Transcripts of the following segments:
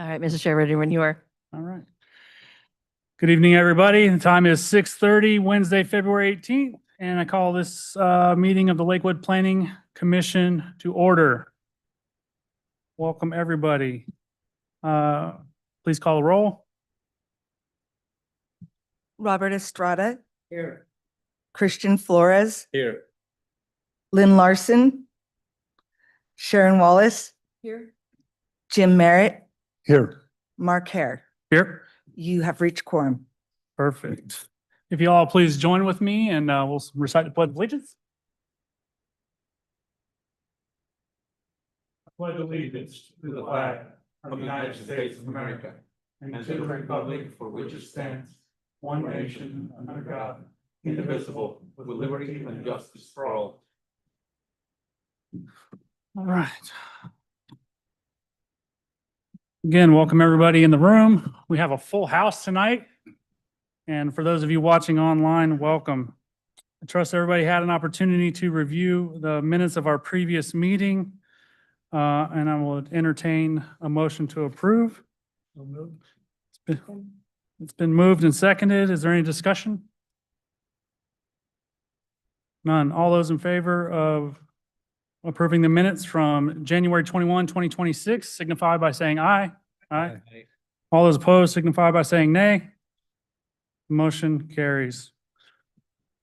All right, Mrs. Chair, ready when you are. All right. Good evening, everybody. The time is 6:30, Wednesday, February 18th, and I call this meeting of the Lakewood Planning Commission to order. Welcome, everybody. Please call the roll. Robert Estrada, Here. Christian Flores, Here. Lynn Larson, Sharon Wallace, Here. Jim Merritt, Here. Mark Hare. Here. You have reached quorum. Perfect. If you all please join with me and we'll recite the Pledge of Allegiance. I pledge allegiance to the flag of the United States of America and to the republic for which it stands, one nation under God, indivisible, with liberty and justice for all. All right. Again, welcome everybody in the room. We have a full house tonight. And for those of you watching online, welcome. I trust everybody had an opportunity to review the minutes of our previous meeting. And I will entertain a motion to approve. It's been moved and seconded. Is there any discussion? None. All those in favor of approving the minutes from January 21, 2026 signify by saying aye. Aye. All those opposed signify by saying nay. Motion carries.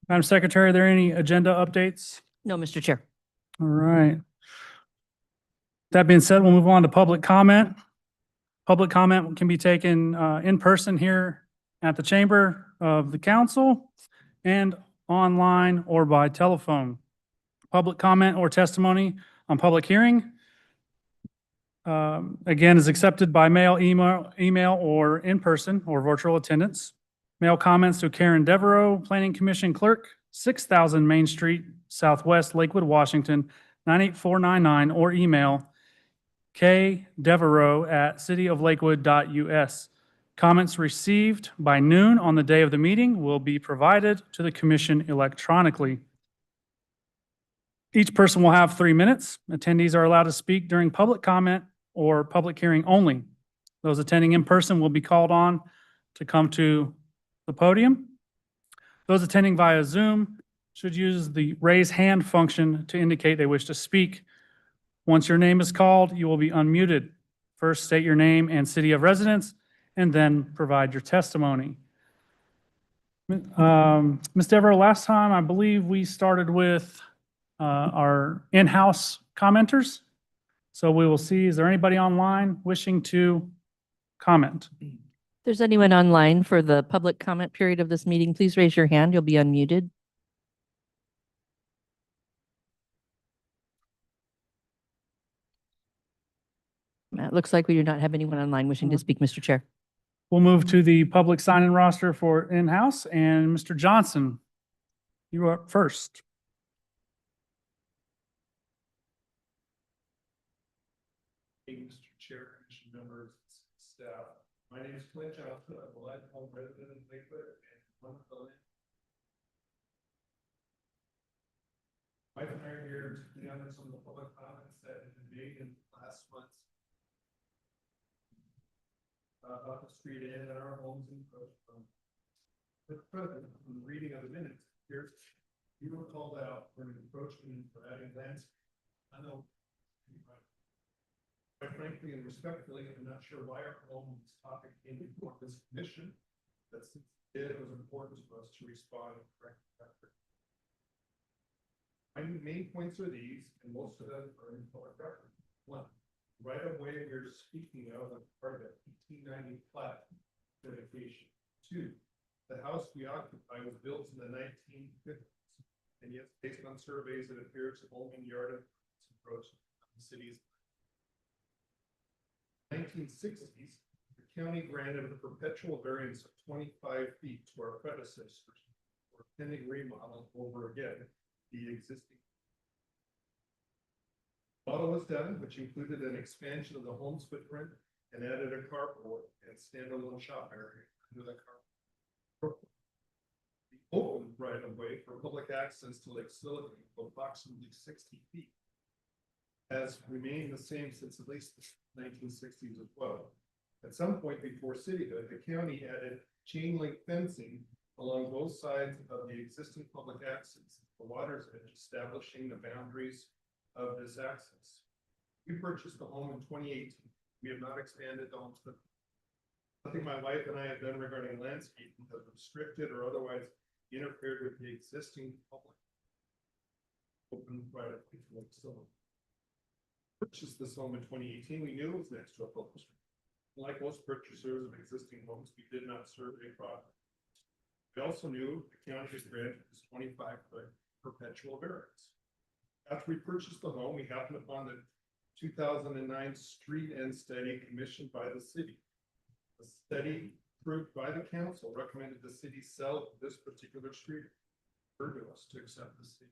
Madam Secretary, are there any agenda updates? No, Mr. Chair. All right. That being said, we'll move on to public comment. Public comment can be taken in person here at the chamber of the council and online or by telephone. Public comment or testimony on public hearing, again, is accepted by mail, email, or in person or virtual attendance. Mail comments to Karen Devereaux, Planning Commission Clerk, 6000 Main Street, Southwest, Lakewood, Washington, 98499, or email kdevereaux@cityoflakewood.us. Comments received by noon on the day of the meeting will be provided to the commission electronically. Each person will have 3 minutes. Attendees are allowed to speak during public comment or public hearing only. Those attending in person will be called on to come to the podium. Those attending via Zoom should use the raise hand function to indicate they wish to speak. Once your name is called, you will be unmuted. First, state your name and city of residence, and then provide your testimony. Ms. Devereaux, last time, I believe we started with our in-house commenters. So we will see, is there anybody online wishing to comment? If there's anyone online for the public comment period of this meeting, please raise your hand. You'll be unmuted. It looks like we do not have anyone online wishing to speak, Mr. Chair. We'll move to the public sign-in roster for in-house, and Mr. Johnson, you are up first. Hey, Mr. Chair, Commission members, staff. My name is Clint Johnson. I'm a lifelong resident of Lakewood and one of the. My time here to be on some of the public comments that have been made in last month about the street and our homes and the president, from the reading of the minutes, here you were called out for an encroachment for adding landscape. I know. Quite frankly and respectfully, I'm not sure why our homes topic came before this commission. But since it was important to us to respond correctly. My main points are these, and most of them are in public record. One, right away we're speaking of a part of that 1890 plat dedication. Two, the house we occupy was built in the 1950s, and yet based on surveys it appears the home and yard of approach the city's 1960s, the county granted a perpetual variance of 25 feet to our predecessors for pending remodel over again the existing. Model was done, which included an expansion of the home's footprint and added a carport and standalone shop area under the carport. The open right of way for public access to Lake Silicon of approximately 60 feet has remained the same since at least the 1960s as well. At some point before cityhood, the county added chain link fencing along both sides of the existing public access, the water's edge, establishing the boundaries of this access. We purchased the home in 2018. We have not expanded the homestead. Nothing my wife and I have done regarding landscaping has restricted or otherwise interfered with the existing public open right of way facility. Purchased this home in 2018. We knew it was next to a public street. Like most purchasers of existing homes, we did not survey property. We also knew the county had granted this 25-foot perpetual variance. After we purchased the home, we happened upon the 2009 street end study commissioned by the city. The study approved by the council recommended the city sell this particular street. Urged us to accept the city.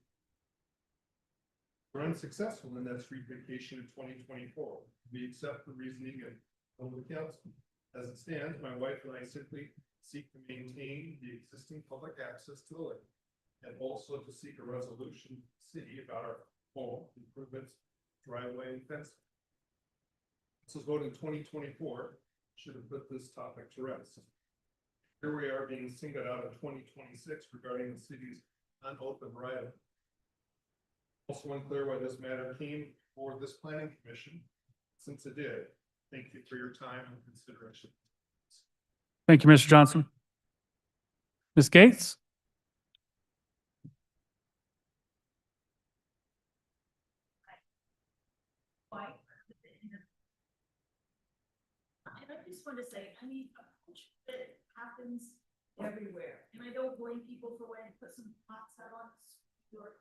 We're unsuccessful in that street vacation in 2024. We accept the reasoning of the council. As it stands, my wife and I simply seek to maintain the existing public access to the lake and also to seek a resolution from the city about our home improvements, driveway and fencing. This was voted in 2024. Should have put this topic to rest. Here we are being singled out in 2026 regarding the city's unopened right of way. Also unclear why this matter came before this planning commission, since it did. Thank you for your time and consideration. Thank you, Mr. Johnson. Ms. Gates? And I just want to say, I mean, it happens everywhere, and I don't blame people for wanting to put some pots out on or,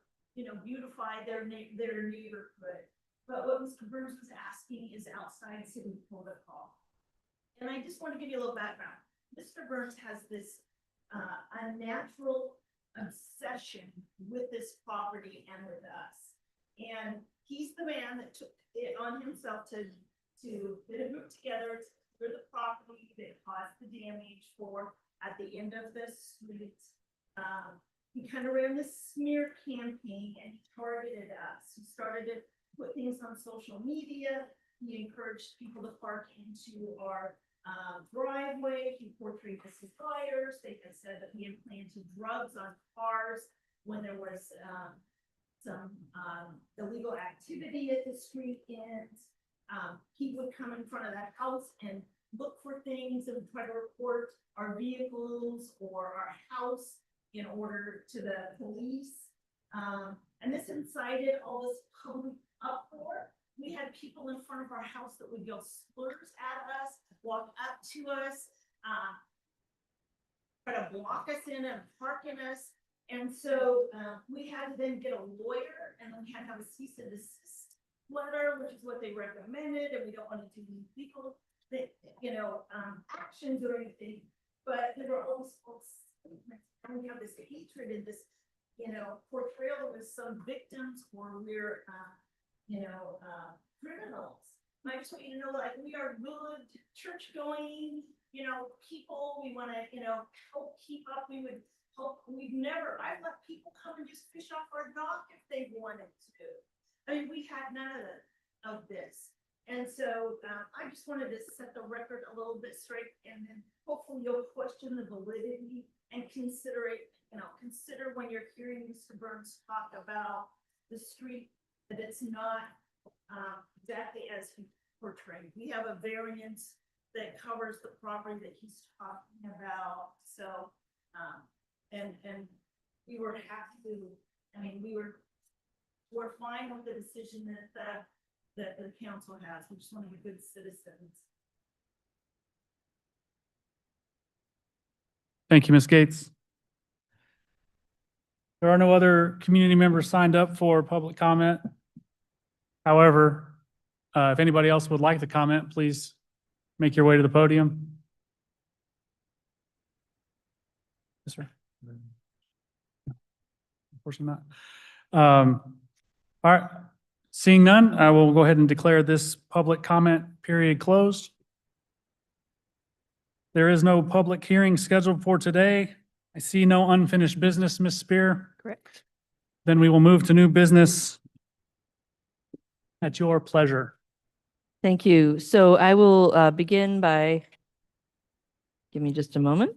beautify their neighborhood. But what Mr. Burns was asking is outside city protocol. And I just want to give you a little background. Mr. Burns has this unnatural obsession with this property and with us. And he's the man that took it on himself to get a group together for the property that caused the damage for at the end of the street. He kind of ran this smear campaign and he targeted us. He started to put things on social media. He encouraged people to park into our driveway. He portrayed us as liars. They had said that we had planted drugs on cars when there was some illegal activity at the street end. He would come in front of that house and look for things and try to report our vehicles or our house in order to the police. And this incited all this public uproar. We had people in front of our house that would yell slurs at us, walk up to us, try to block us in and park in us. And so we had to then get a lawyer, and then we had to have a cease and desist letter, which is what they recommended, and we don't want to do legal, actions or anything. But there were all these false statements, and we have this hatred and this, portrayal of some victims or we're, criminals. And I just want you to know, like, we are good, church-going, people. We want to, help keep up. We would help. I've let people come and just fish off our dock if they wanted to. I mean, we had none of this. And so I just wanted to set the record a little bit straight, and then hopefully you'll question the validity and consider when you're hearing Mr. Burns talk about the street, that it's not exactly as he portrayed. We have a variance that covers the property that he's talking about. So, and we were happy to, we're fine with the decision that the council has. We just want to be good citizens. Thank you, Ms. Gates. There are no other community members signed up for public comment. However, if anybody else would like to comment, please make your way to the podium. Yes, sir. Unfortunately not. All right. Seeing none, I will go ahead and declare this public comment period closed. There is no public hearing scheduled for today. I see no unfinished business, Ms. Spear. Correct. Then we will move to new business at your pleasure. Thank you. So I will begin by, give me just a moment.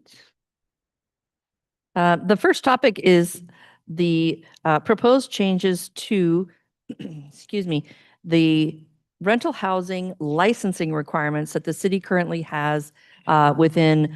The first topic is the proposed changes to, excuse me, the rental housing licensing requirements that the city currently has within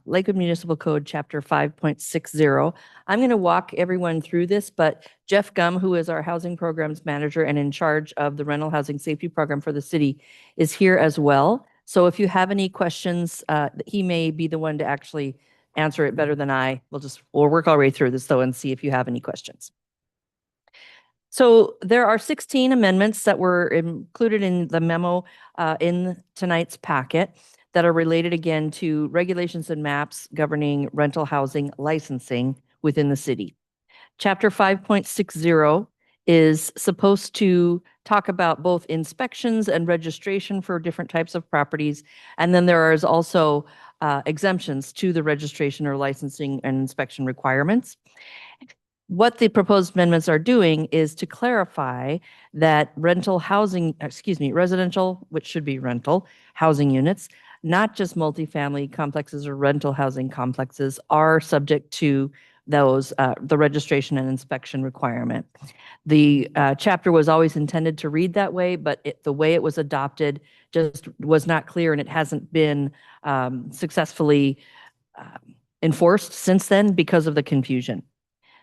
Lakewood Municipal Code, Chapter 5.60. I'm going to walk everyone through this, but Jeff Gum, who is our housing programs manager and in charge of the rental housing safety program for the city, is here as well. So if you have any questions, he may be the one to actually answer it better than I. We'll work our way through this though and see if you have any questions. So there are 16 amendments that were included in the memo in tonight's packet that are related again to regulations and maps governing rental housing licensing within the city. Chapter 5.60 is supposed to talk about both inspections and registration for different types of properties. And then there is also exemptions to the registration or licensing and inspection requirements. What the proposed amendments are doing is to clarify that residential, which should be rental housing units, not just multifamily complexes or rental housing complexes, are subject to those, the registration and inspection requirement. The chapter was always intended to read that way, but the way it was adopted just was not clear, and it hasn't been successfully enforced since then because of the confusion.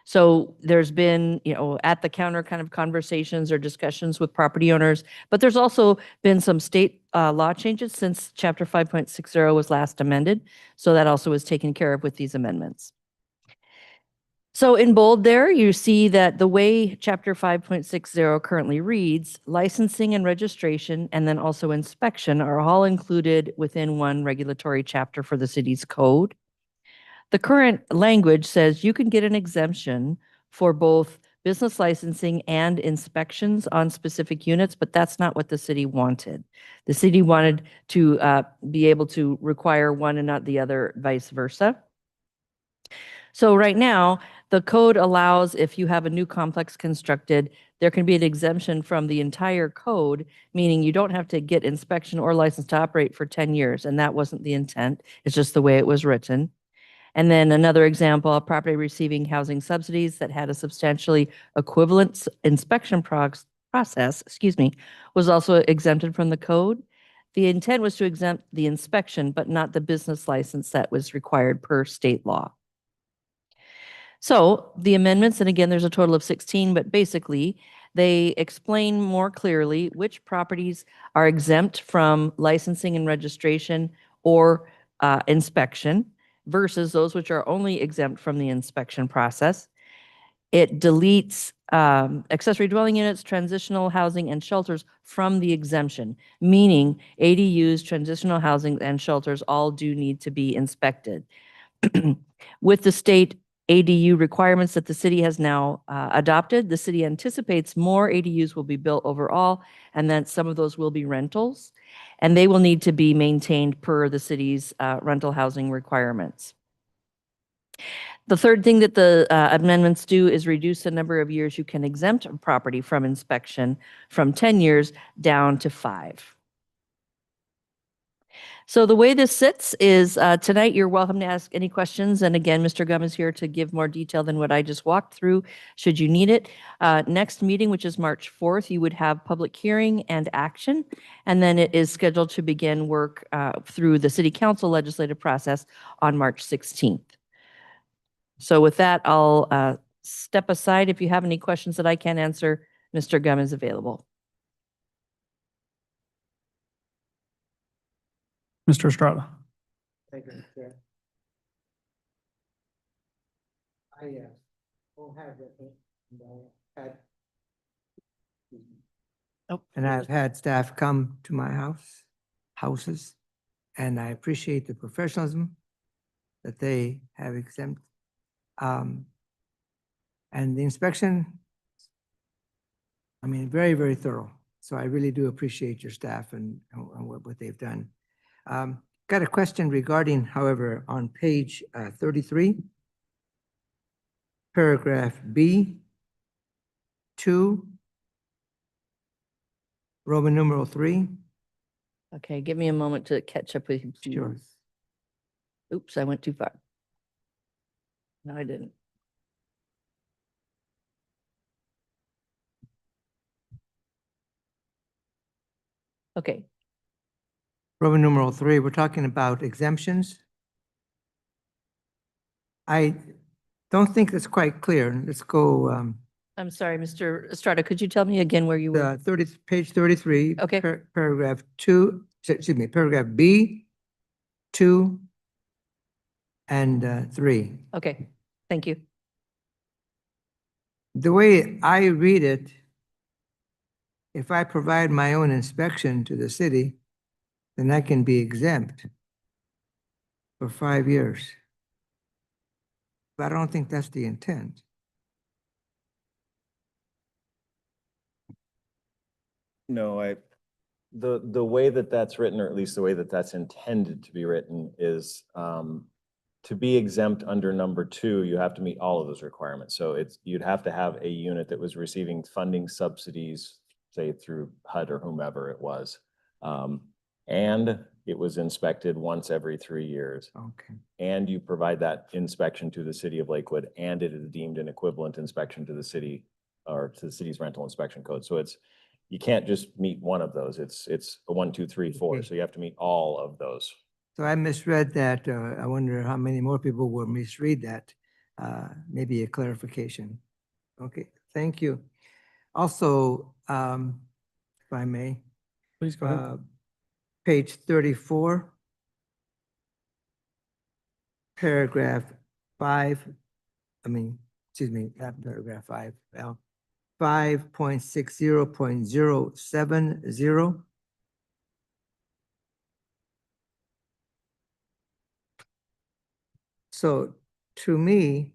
So there's been, at the counter kind of conversations or discussions with property owners, but there's also been some state law changes since Chapter 5.60 was last amended. So that also was taken care of with these amendments. So in bold there, you see that the way Chapter 5.60 currently reads, licensing and registration, and then also inspection are all included within one regulatory chapter for the city's code. The current language says you can get an exemption for both business licensing and inspections on specific units, but that's not what the city wanted. The city wanted to be able to require one and not the other, vice versa. So right now, the code allows, if you have a new complex constructed, there can be an exemption from the entire code, meaning you don't have to get inspection or license to operate for 10 years, and that wasn't the intent. It's just the way it was written. And then another example, a property receiving housing subsidies that had a substantially equivalent inspection process, was also exempted from the code. The intent was to exempt the inspection, but not the business license that was required per state law. So the amendments, and again, there's a total of 16, but basically they explain more clearly which properties are exempt from licensing and registration or inspection versus those which are only exempt from the inspection process. It deletes accessory dwelling units, transitional housing, and shelters from the exemption, meaning ADUs, transitional housing, and shelters all do need to be inspected. With the state ADU requirements that the city has now adopted, the city anticipates more ADUs will be built overall, and then some of those will be rentals, and they will need to be maintained per the city's rental housing requirements. The third thing that the amendments do is reduce the number of years you can exempt a property from inspection from 10 years down to 5. So the way this sits is tonight you're welcome to ask any questions. And again, Mr. Gum is here to give more detail than what I just walked through, should you need it. Next meeting, which is March 4th, you would have public hearing and action. And then it is scheduled to begin work through the City Council legislative process on March 16th. So with that, I'll step aside. If you have any questions that I can't answer, Mr. Gum is available. Mr. Estrada. Thank you, Mr. Chair. I don't have that, and I've had staff come to my houses, and I appreciate the professionalism that they have exempt. And the inspection, I mean, very, very thorough. So I really do appreciate your staff and what they've done. Got a question regarding, however, on page 33, paragraph B, 2, Roman numeral 3. Okay, give me a moment to catch up with you. Sure. please. Oops, I went too far. No, I didn't. Okay, Roman numeral 3, we're talking about exemptions. I don't think that's quite clear. Let's go, I'm sorry, Mr. Estrada, could you tell me again where you were? 30, page 33. Okay. Paragraph 2, excuse me, paragraph B, 2, and 3. Okay, thank you. The way I read it, if I provide my own inspection to the city, then I can be exempt for 5 years. But I don't think that's the intent. No, the way that that's written, or at least the way that that's intended to be written is, to be exempt under number 2, you have to meet all of those requirements. So you'd have to have a unit that was receiving funding subsidies, say through HUD or whomever it was. And it was inspected once every 3 years. Okay. And you provide that inspection to the city of Lakewood, and it is deemed an equivalent inspection to the city or to the city's rental inspection code. So you can't just meet one of those. It's a 1, 2, 3, 4. Okay. So you have to meet all of those. So I misread that. I wonder how many more people will misread that. Maybe a clarification. Okay, thank you. Also, if I may, Please go ahead. page 34, paragraph 5, excuse me, not paragraph 5, 5.60.070. So to me,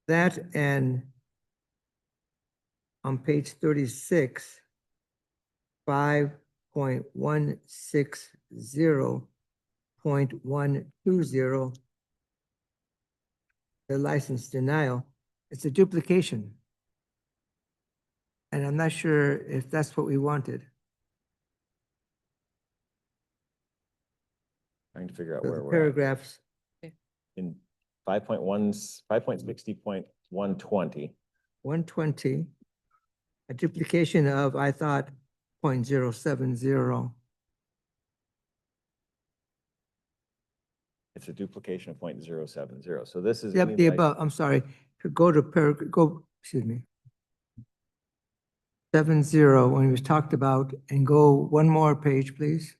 that and on page 36, 5.160.120, the license denial, it's a duplication. And I'm not sure if that's what we wanted. Trying to figure out So where the we're at. paragraphs, In 5.60.120. 120, a duplication of, I thought, 0.070. It's a duplication of 0.070. So this is. Yep, any the license- above, I'm sorry, go to excuse me. 70, when it was talked about, and go one more page, please.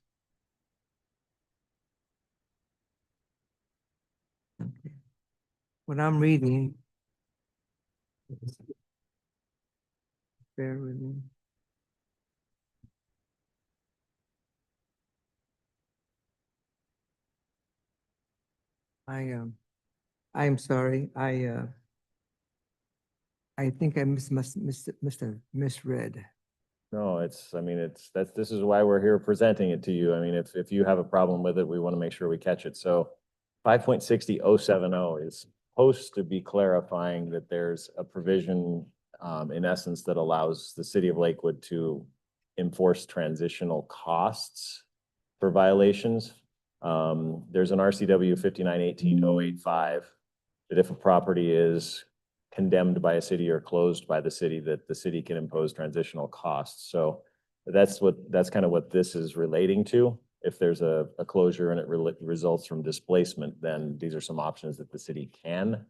Okay. What I'm reading. Bear with me. I'm sorry, I think I must have misread. No, this is why we're here presenting it to you. I mean, if you have a problem with it, we want to make sure we catch it. So 5.60070 is supposed to be clarifying that there's a provision, in essence, that allows the city of Lakewood to enforce transitional costs for violations. There's an RCW 5918.085 that if a property is condemned by a city or closed by the city, that the city can impose transitional costs. So that's kind of what this is relating to. If there's a closure and it results from displacement, then these are some options that the city can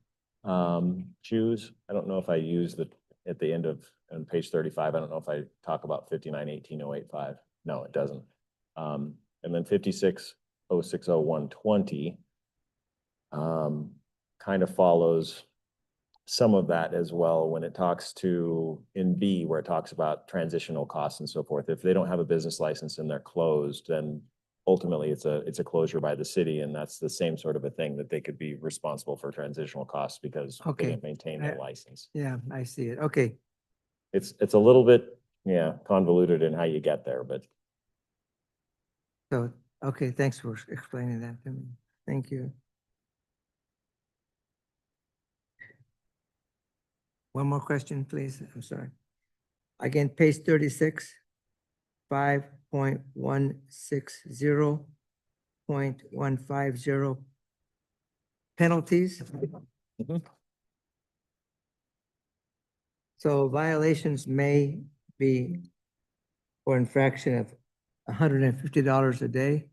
choose. I don't know if I use at the end of on page 35, I don't know if I talk about 5918.085. No, it doesn't. And then 56.060.120 kind of follows some of that as well when it talks to in B, where it talks about transitional costs and so forth. If they don't have a business license and they're closed, then ultimately it's a closure by the city, and that's the same sort of a thing that they could be responsible for transitional costs because Okay. they didn't maintain their license. Yeah, I see it. Okay, It's a little bit, convoluted in how you get there, but so, okay, thanks for explaining that to me. Thank you. One more question, please. I'm sorry. Again, page 36. 5.160.150 penalties. Mhm. So violations may be for infraction of $150 a day.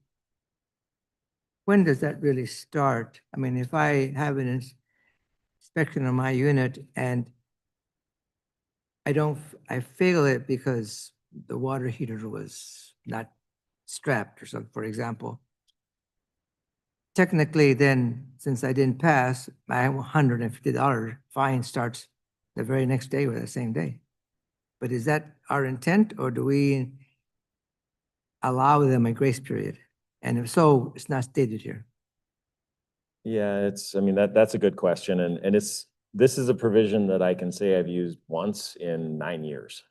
When does that really start? I mean, if I have an inspection on my unit and I fail it because the water heater was not strapped or something, for example. Technically, then, since I didn't pass, my $150 fine starts the very next day or the same day. But is that our intent, or do we allow them a grace period? And if so, it's not stated here. Yeah, I mean, that's a good question, and this is a provision that I can say I've used once in 9 years.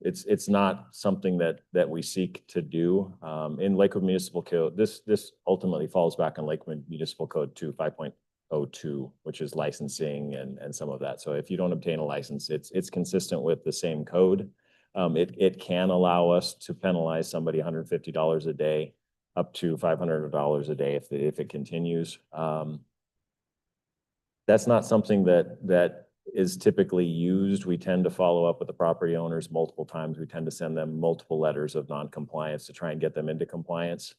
It's not something that we seek to do. In Lakewood Municipal Code, this ultimately falls back on Lakewood Municipal Code 5.02, which is licensing and some of that. So if you don't obtain a license, it's consistent with the same code. It can allow us to penalize somebody $150 a day, up to $500 a day if it continues. That's not something that is typically used. We tend to follow up with the property owners multiple times. We tend to send them multiple letters of non-compliance to try and get them into compliance.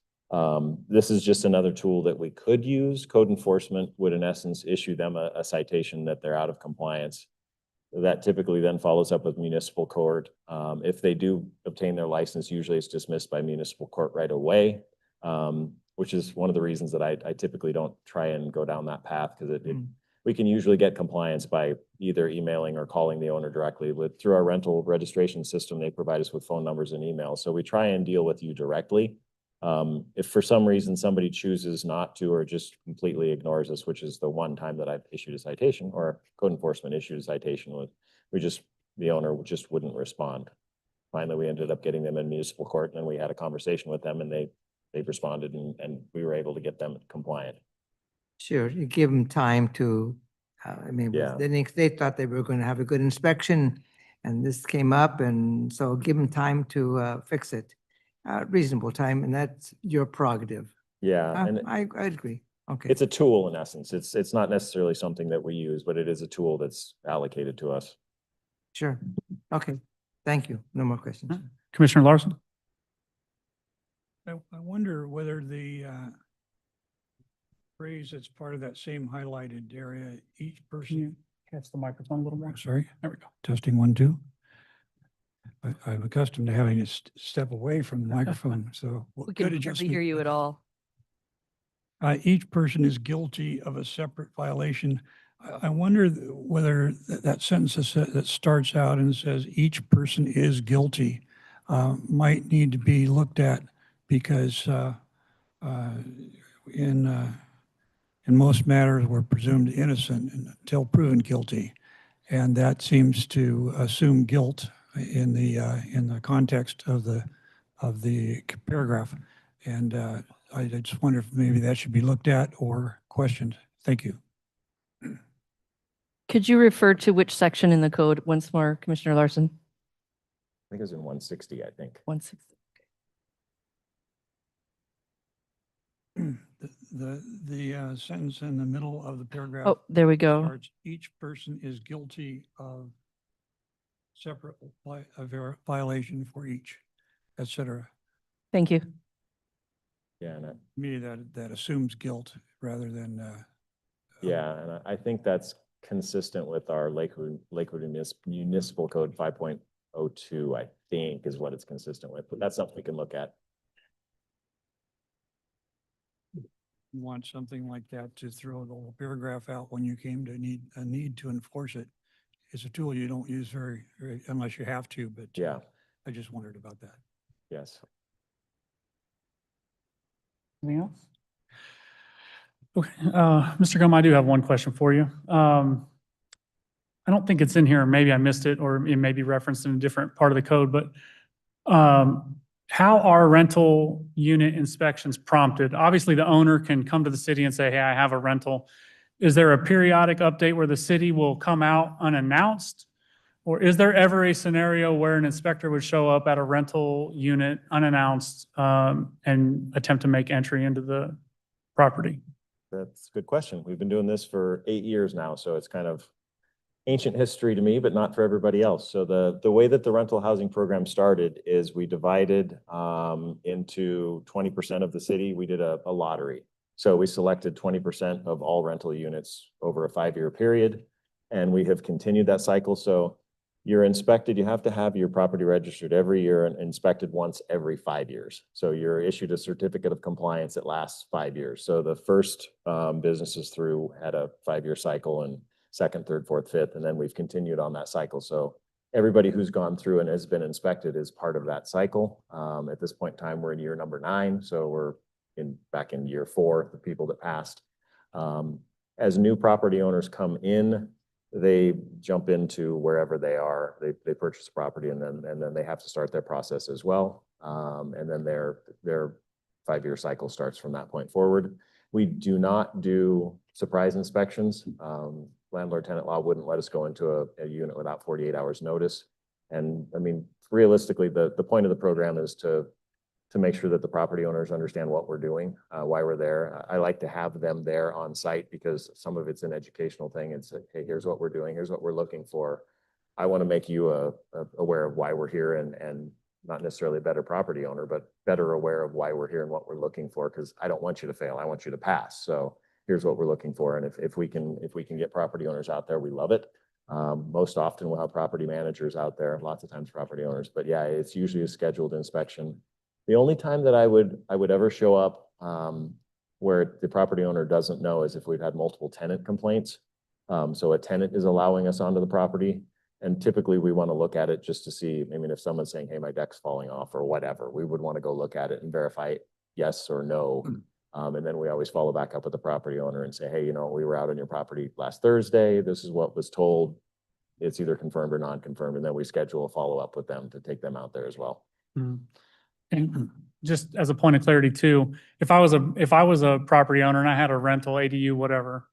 This is just another tool that we could use. Code enforcement would in essence issue them a citation that they're out of compliance. That typically then follows up with municipal court. If they do obtain their license, usually it's dismissed by municipal court right away, which is one of the reasons that I typically don't try and go down that path, because we can usually get compliance by either emailing or calling the owner directly. Through our rental registration system, they provide us with phone numbers and emails. So we try and deal with you directly. If for some reason somebody chooses not to, or just completely ignores us, which is the one time that I've issued a citation or code enforcement issued a citation with, the owner just wouldn't respond. Finally, we ended up getting them in municipal court, and then we had a conversation with them, and they responded, and we were able to get them compliant. Sure, you give them time to, I mean, Yeah. they thought they were going to have a good inspection, and this came up, and so give them time to fix it. Reasonable time, and that's your prerogative. Yeah, and I agree. Okay. it's a tool in essence. It's not necessarily something that we use, but it is a tool that's allocated to us. Sure. Okay. Thank you. No more questions. Commissioner Larson? I wonder whether the phrase that's part of that same highlighted area, each Can person, you catch the microphone a little more? sorry, There we go. testing 1, 2. I'm accustomed to having to step away from the microphone, so. We good can hardly adjustment. hear you at all. Each person is guilty of a separate violation. I wonder whether that sentence that starts out and says each person is guilty might need to be looked at, because in most matters, we're presumed innocent until proven guilty. And that seems to assume guilt in the context of the paragraph. And I just wonder if maybe that should be looked at or questioned. Thank you. Could you refer to which section in the code once more, Commissioner Larson? I think it was in 160, I think. 160. The sentence in the middle of the paragraph. Oh, there we go. starts, each person is guilty of separate violation for each, et cetera. Thank you. Yeah, and To me, that assumes guilt rather than. yeah, and I think that's consistent with our Lakewood Municipal Code 5.02, I think is what it's consistent with, but that's something we can look at. Want something like that to throw the whole paragraph out when you came to need to enforce it. It's a tool you don't use very unless you have to, but Yeah, I just wondered about that. yes. Anything else? Okay, Mr. Gum, I do have one question for you. I don't think it's in here, maybe I missed it, or it may be referenced in a different part of the code, but how are rental unit inspections prompted? Obviously, the owner can come to the city and say, hey, I have a rental. Is there a periodic update where the city will come out unannounced? or is there ever a scenario where an inspector would show up at a rental unit unannounced, and attempt to make entry into the property? That's a good question. We've been doing this for 8 years now, so it's kind of ancient history to me, but not for everybody else. So the way that the rental housing program started is we divided into 20% of the city. We did a lottery. So we selected 20% of all rental units over a 5-year period, and we have continued that cycle. So you're inspected, you have to have your property registered every year and inspected once every 5 years. So you're issued a certificate of compliance that lasts 5 years. So the first businesses through had a 5-year cycle, and second, third, fourth, fifth, and then we've continued on that cycle. So everybody who's gone through and has been inspected is part of that cycle. At this point in time, we're in year number 9, so we're back in year 4, the people that passed. As new property owners come in, they jump into wherever they are. They purchase property, and then they have to start their process as well. And then their 5-year cycle starts from that point forward. We do not do surprise inspections. Landlord-tenant law wouldn't let us go into a unit without 48 hours notice. And I mean, realistically, the point of the program is to make sure that the property owners understand what we're doing, why we're there. I like to have them there on site because some of it's an educational thing. It's, hey, here's what we're doing. Here's what we're looking for. I want to make you aware of why we're here, and not necessarily a better property owner, but better aware of why we're here and what we're looking for, because I don't want you to fail. I want you to pass. So here's what we're looking for. And if we can get property owners out there, we love it. Most often we'll have property managers out there, lots of times property owners, but yeah, it's usually a scheduled inspection. The only time that I would ever show up where the property owner doesn't know is if we've had multiple tenant complaints. So a tenant is allowing us onto the property, and typically we want to look at it just to see, I mean, if someone's saying, hey, my deck's falling off or whatever, we would want to go look at it and verify yes or no. And then we always follow back up with the property owner and say, hey, we were out on your property last Thursday. This is what was told. It's either confirmed or non-confirmed. And then we schedule a follow-up with them to take them out there as well. Mhm. And just as a point of clarity too, if I was a property owner and I had a rental, ADU, whatever,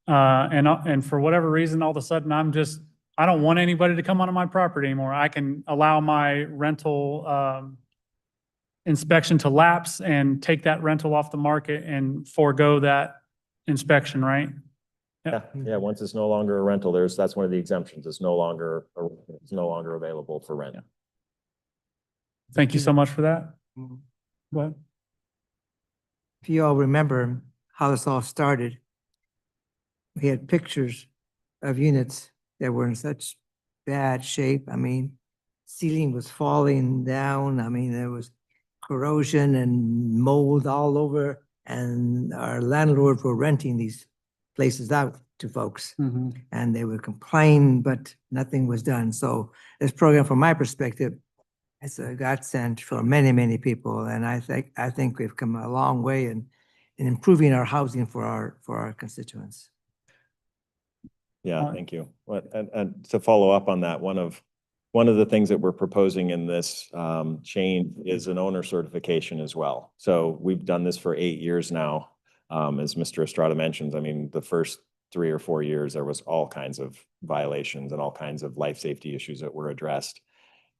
and for whatever reason, all of a sudden I don't want anybody to come onto my property anymore. I can allow my rental inspection to lapse and take that rental off the market and forego that inspection, right? Yeah. Once it's no longer a rental, that's one of the exemptions. It's no longer available for rent. Yeah. Thank you so much for that. Mhm. Go ahead. If you all remember how this all started, we had pictures of units that were in such bad shape. I mean, ceiling was falling down. I mean, there was corrosion and mold all over, and our landlords were renting these places out to folks, and they would complain, but nothing was done. So this program, from my perspective, it's a godsend for many, many people, and I think we've come a long way in improving our housing for our constituents. Yeah, thank you. And to follow up on that, one of the things that we're proposing in this change is an owner certification as well. So we've done this for 8 years now. As Mr. Estrada mentions, I mean, the first 3 or 4 years, there was all kinds of violations and all kinds of life safety issues that were addressed.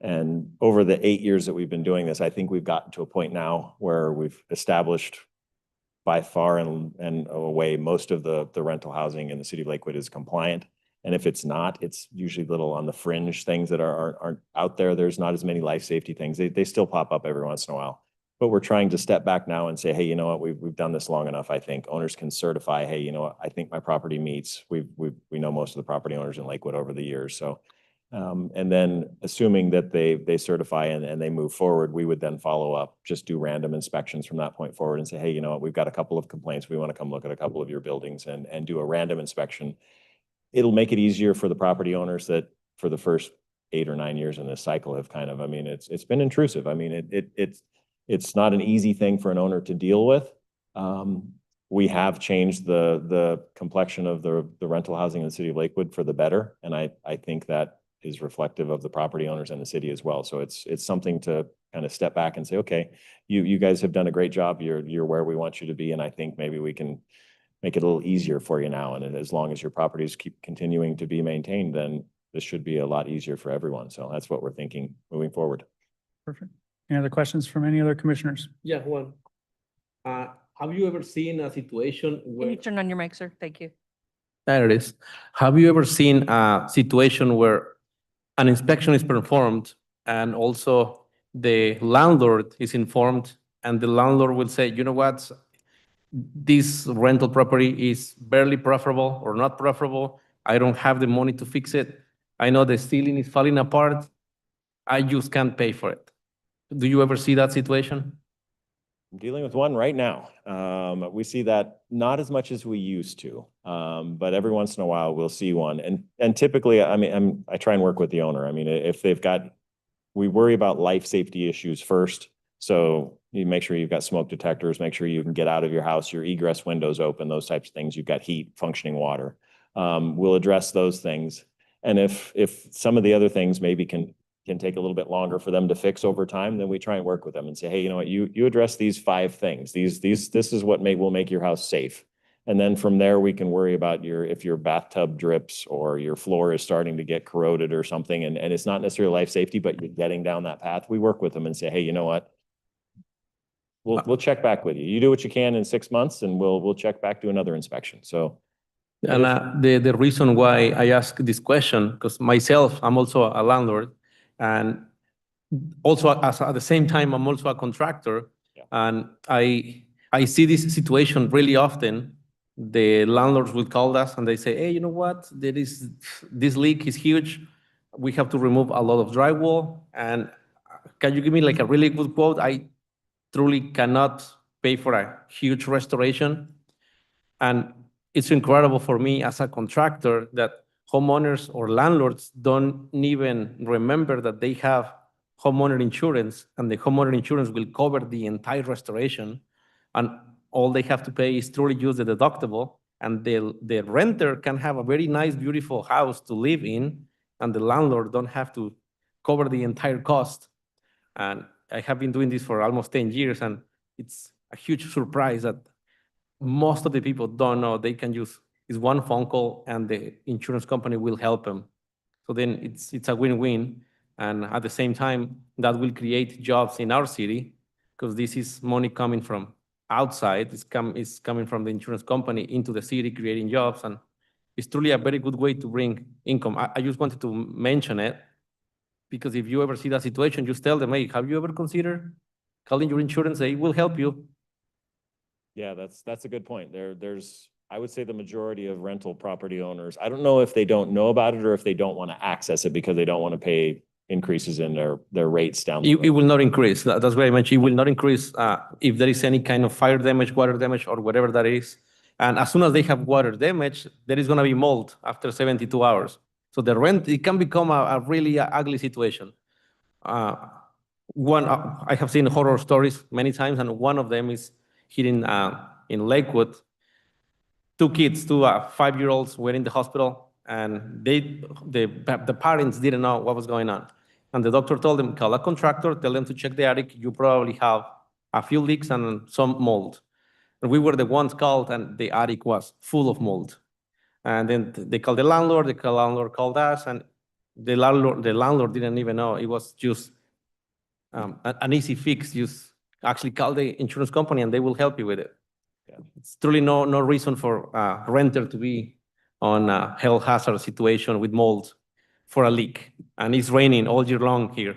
And over the 8 years that we've been doing this, I think we've gotten to a point now where we've established by far and away most of the rental housing in the city of Lakewood is compliant. And if it's not, it's usually little on the fringe things that aren't out there. There's not as many life safety things. They still pop up every once in a while. But we're trying to step back now and say, hey, you know what, we've done this long enough. I think owners can certify, hey, you know what, I think my property meets. We know most of the property owners in Lakewood over the years. So and then assuming that they certify and they move forward, we would then follow up, just do random inspections from that point forward and say, hey, you know what, we've got a couple of complaints. We want to come look at a couple of your buildings and do a random inspection. It'll make it easier for the property owners that for the first 8 or 9 years in this cycle have kind of, I mean, it's been intrusive. I mean, it's not an easy thing for an owner to deal with. We have changed the complexion of the rental housing in the city of Lakewood for the better. And I think that is reflective of the property owners in the city as well. So it's something to kind of step back and say, okay, you guys have done a great job. You're where we want you to be. And I think maybe we can make it a little easier for you now. And as long as your properties keep continuing to be maintained, then this should be a lot easier for everyone. So that's what we're thinking moving forward. Perfect. Any other questions from any other commissioners? Yeah, one. Have you ever seen a situation Can where? you turn on your mic, sir? Thank you. There it is. Have you ever seen a situation where an inspection is performed and also the landlord is informed and the landlord will say, you know what? This rental property is barely preferable or not preferable. I don't have the money to fix it. I know the ceiling is falling apart. I just can't pay for it. Do you ever see that situation? I'm dealing with one right now. We see that not as much as we used to, but every once in a while we'll see one. And typically, I mean, I try and work with the owner. I mean, if they've got, we worry about life safety issues first. So you make sure you've got smoke detectors, make sure you can get out of your house, your egress windows open, those types of things. You've got heat, functioning water. We'll address those things. And if some of the other things maybe can take a little bit longer for them to fix over time, then we try and work with them and say, hey, you know what, you address these 5 things. This is what will make your house safe. And then from there, we can worry about if your bathtub drips or your floor is starting to get corroded or something. And it's not necessarily life safety, but you're getting down that path. We work with them and say, hey, you know what? We'll check back with you. You do what you can in 6 months and we'll check back to another inspection. So. And the reason why I ask this question, because myself, I'm also a landlord, and also at the same time, I'm also a contractor. Yeah. And I see this situation really often. The landlords will call us and they say, hey, you know what? This leak is huge. We have to remove a lot of drywall. And can you give me like a really good quote? I truly cannot pay for a huge restoration. And it's incredible for me as a contractor that homeowners or landlords don't even remember that they have homeowner insurance, and the homeowner insurance will cover the entire restoration. And all they have to pay is truly use the deductible, and the renter can have a very nice, beautiful house to live in, and the landlord don't have to cover the entire cost. And I have been doing this for almost 10 years, and it's a huge surprise that most of the people don't know they can use is one phone call and the insurance company will help them. So then it's a win-win. And at the same time, that will create jobs in our city, because this is money coming from outside. It's coming from the insurance company into the city, creating jobs. And it's truly a very good way to bring income. I just wanted to mention it, because if you ever see that situation, just tell them, hey, have you ever considered calling your insurance? They will help you. Yeah, that's a good point. There's, I would say the majority of rental property owners, I don't know if they don't know about it or if they don't want to access it because they don't want to pay increases in their rates down the It road. will not increase. That's very much. It will not increase if there is any kind of fire damage, water damage, or whatever that is. And as soon as they have water damage, there is going to be mold after 72 hours. So the rent, it can become a really ugly situation. I have seen horror stories many times, and one of them is here in Lakewood. 2 kids, 2 5-year-olds were in the hospital, and the parents didn't know what was going on. And the doctor told them, call a contractor, tell them to check the attic. You probably have a few leaks and some mold. And we were the ones called, and the attic was full of mold. And then they called the landlord called us, and the landlord didn't even know. It was just an easy fix. Just actually call the insurance company and they will help you with it. Yeah. It's truly no reason for a renter to be on a health hazard situation with mold for a leak. And it's raining all year long here.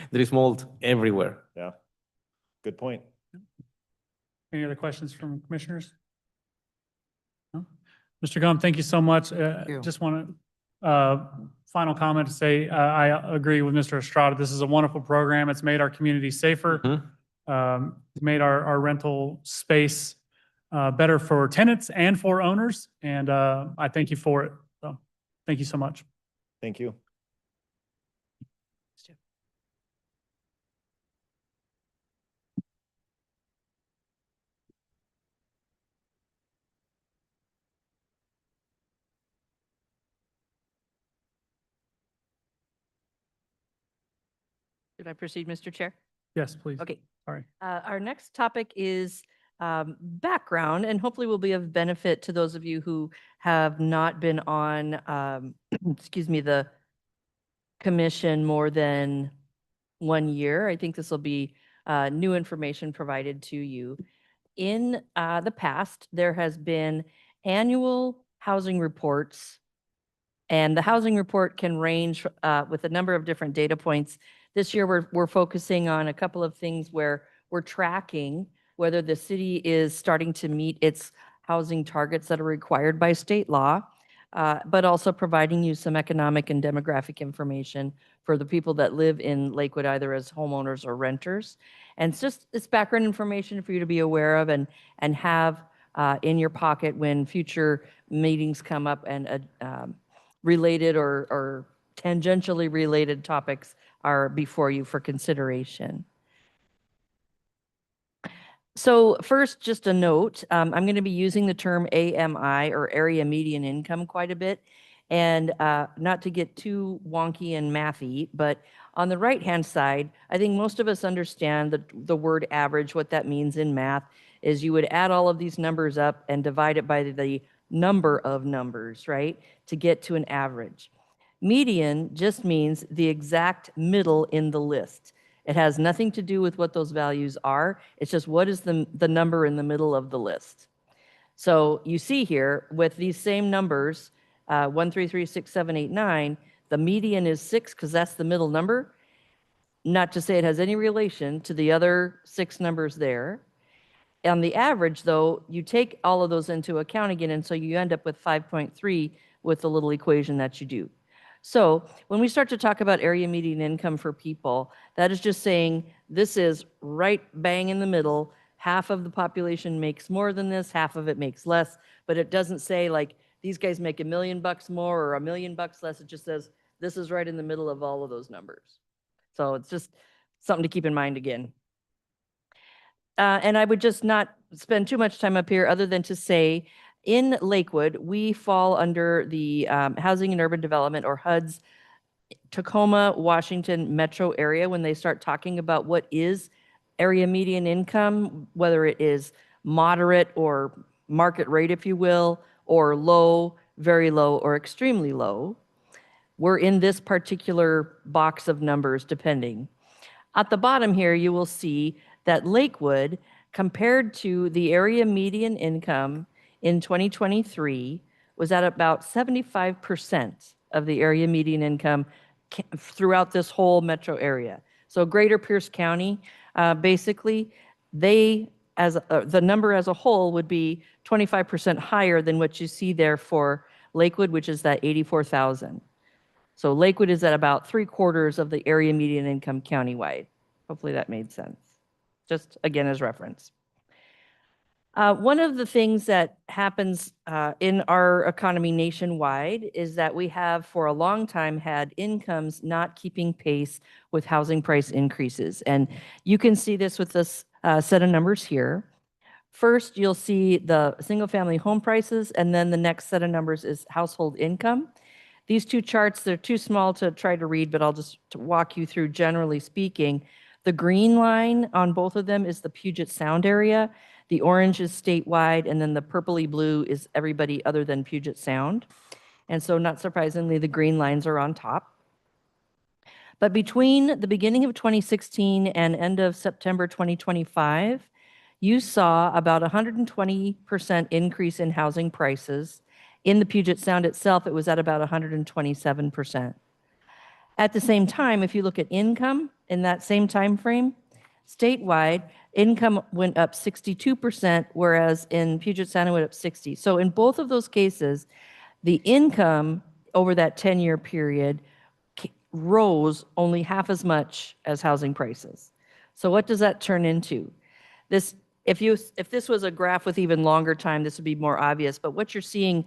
There is mold everywhere. Yeah, good point. Any other questions from commissioners? No? Mr. Gum, thank you so much. you. Just want to, final comment to say, I agree with Mr. Estrada. This is a wonderful program. It's made our community safer. It's made our rental space better for tenants and for owners. And I thank you for it. So thank you so much. Thank you. Should I proceed, Mr. Chair? Yes, please. Okay. Sorry. Our next topic is background, and hopefully will be of benefit to those of you who have not been on, excuse me, the commission more than 1 year. I think this will be new information provided to you. In the past, there has been annual housing reports, and the housing report can range with a number of different data points. This year, we're focusing on a couple of things where we're tracking whether the city is starting to meet its housing targets that are required by state law, but also providing you some economic and demographic information for the people that live in Lakewood, either as homeowners or renters. And it's background information for you to be aware of and have in your pocket when future meetings come up and related or tangentially related topics are before you for consideration. So first, just a note, I'm going to be using the term AMI or area median income quite a bit. And not to get too wonky and mathy, but on the right-hand side, I think most of us understand the word average. What that means in math is you would add all of these numbers up and divide it by the number of numbers, right, to get to an average. Median just means the exact middle in the list. It has nothing to do with what those values are. It's just what is the number in the middle of the list. So you see here with these same numbers, 1, 3, 3, 6, 7, 8, 9, the median is 6 because that's the middle number. Not to say it has any relation to the other 6 numbers there. On the average, though, you take all of those into account again, and so you end up with 5.3 with the little equation that you do. So when we start to talk about area median income for people, that is just saying this is right bang in the middle. Half of the population makes more than this, half of it makes less, but it doesn't say like these guys make $1 million more or $1 million less. It just says this is right in the middle of all of those numbers. So it's just something to keep in mind again. And I would just not spend too much time up here other than to say in Lakewood, we fall under the Housing and Urban Development, or HUD's, Tacoma, Washington metro area when they start talking about what is area median income, whether it is moderate or market rate, if you will, or low, very low, or extremely low. We're in this particular box of numbers depending. At the bottom here, you will see that Lakewood, compared to the area median income in 2023, was at about 75% of the area median income throughout this whole metro area. So Greater Pierce County, basically, the number as a whole would be 25% higher than what you see there for Lakewood, which is that 84,000. So Lakewood is at about 3/4 of the area median income countywide. Hopefully that made sense. Just again as reference. One of the things that happens in our economy nationwide is that we have for a long time had incomes not keeping pace with housing price increases. And you can see this with this set of numbers here. First, you'll see the single family home prices, and then the next set of numbers is household income. These two charts, they're too small to try to read, but I'll just walk you through generally speaking. The green line on both of them is the Puget Sound area. The orange is statewide, and then the purpley blue is everybody other than Puget Sound. And so not surprisingly, the green lines are on top. But between the beginning of 2016 and end of September 2025, you saw about 120% increase in housing prices. In the Puget Sound itself, it was at about 127%. At the same time, if you look at income in that same time frame, statewide, income went up 62%, whereas in Puget Sound it went up 60%. So in both of those cases, the income over that 10-year period rose only half as much as housing prices. So what does that turn into? If this was a graph with even longer time, this would be more obvious, but what you're seeing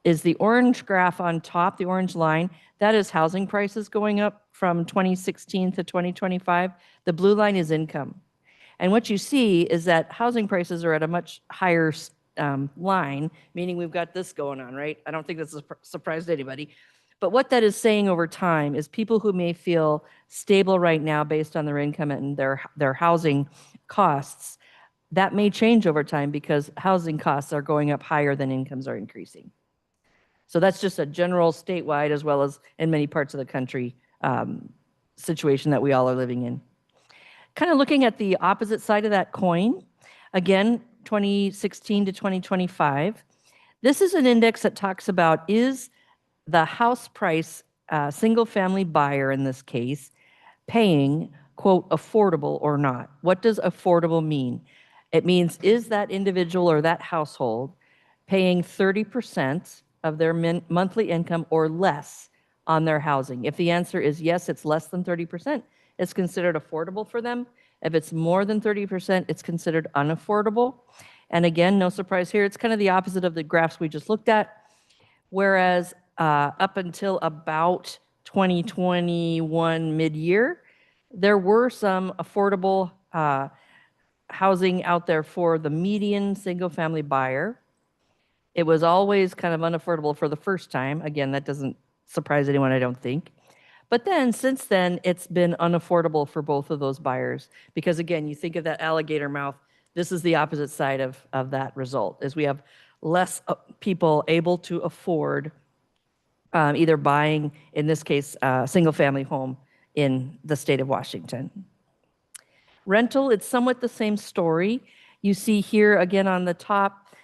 is the orange graph on top, the orange line, that is housing prices going up from 2016 to 2025. The blue line is income. And what you see is that housing prices are at a much higher line, meaning we've got this going on, right? I don't think that's a surprise to anybody. But what that is saying over time is people who may feel stable right now based on their income and their housing costs, that may change over time because housing costs are going up higher than incomes are increasing. So that's just a general statewide as well as in many parts of the country situation that we all are living in. Kind of looking at the opposite side of that coin, again, 2016 to 2025, this is an index that talks about, is the house price, single-family buyer in this case, paying, quote, affordable or not? What does affordable mean? It means, is that individual or that household paying 30% of their monthly income or less on their housing? If the answer is yes, it's less than 30%, it's considered affordable for them. If it's more than 30%, it's considered unaffordable. And again, no surprise here, it's kind of the opposite of the graphs we just looked at. Whereas up until about 2021 mid-year, there were some affordable housing out there for the median single-family buyer. It was always kind of unaffordable for the first time. Again, that doesn't surprise anyone, I don't think. But then, since then, it's been unaffordable for both of those buyers. Because again, you think of that alligator mouth, this is the opposite side of that result, is we have less people able to afford either buying, in this case, a single-family home in the state of Washington. Rental, it's somewhat the same story. You see here, again, on the top,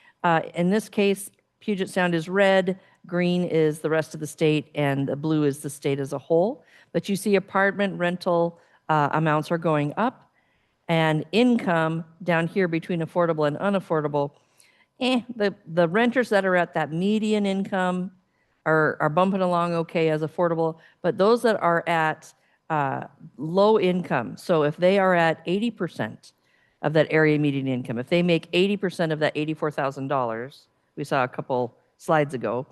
in this case, Puget Sound is red, green is the rest of the state, and the blue is the state as a whole. But you see apartment rental amounts are going up, and income down here between affordable and unaffordable, the renters that are at that median income are bumping along okay as affordable, but those that are at low income, so if they are at 80% of that area median income, if they make 80% of that $84,000, we saw a couple slides ago,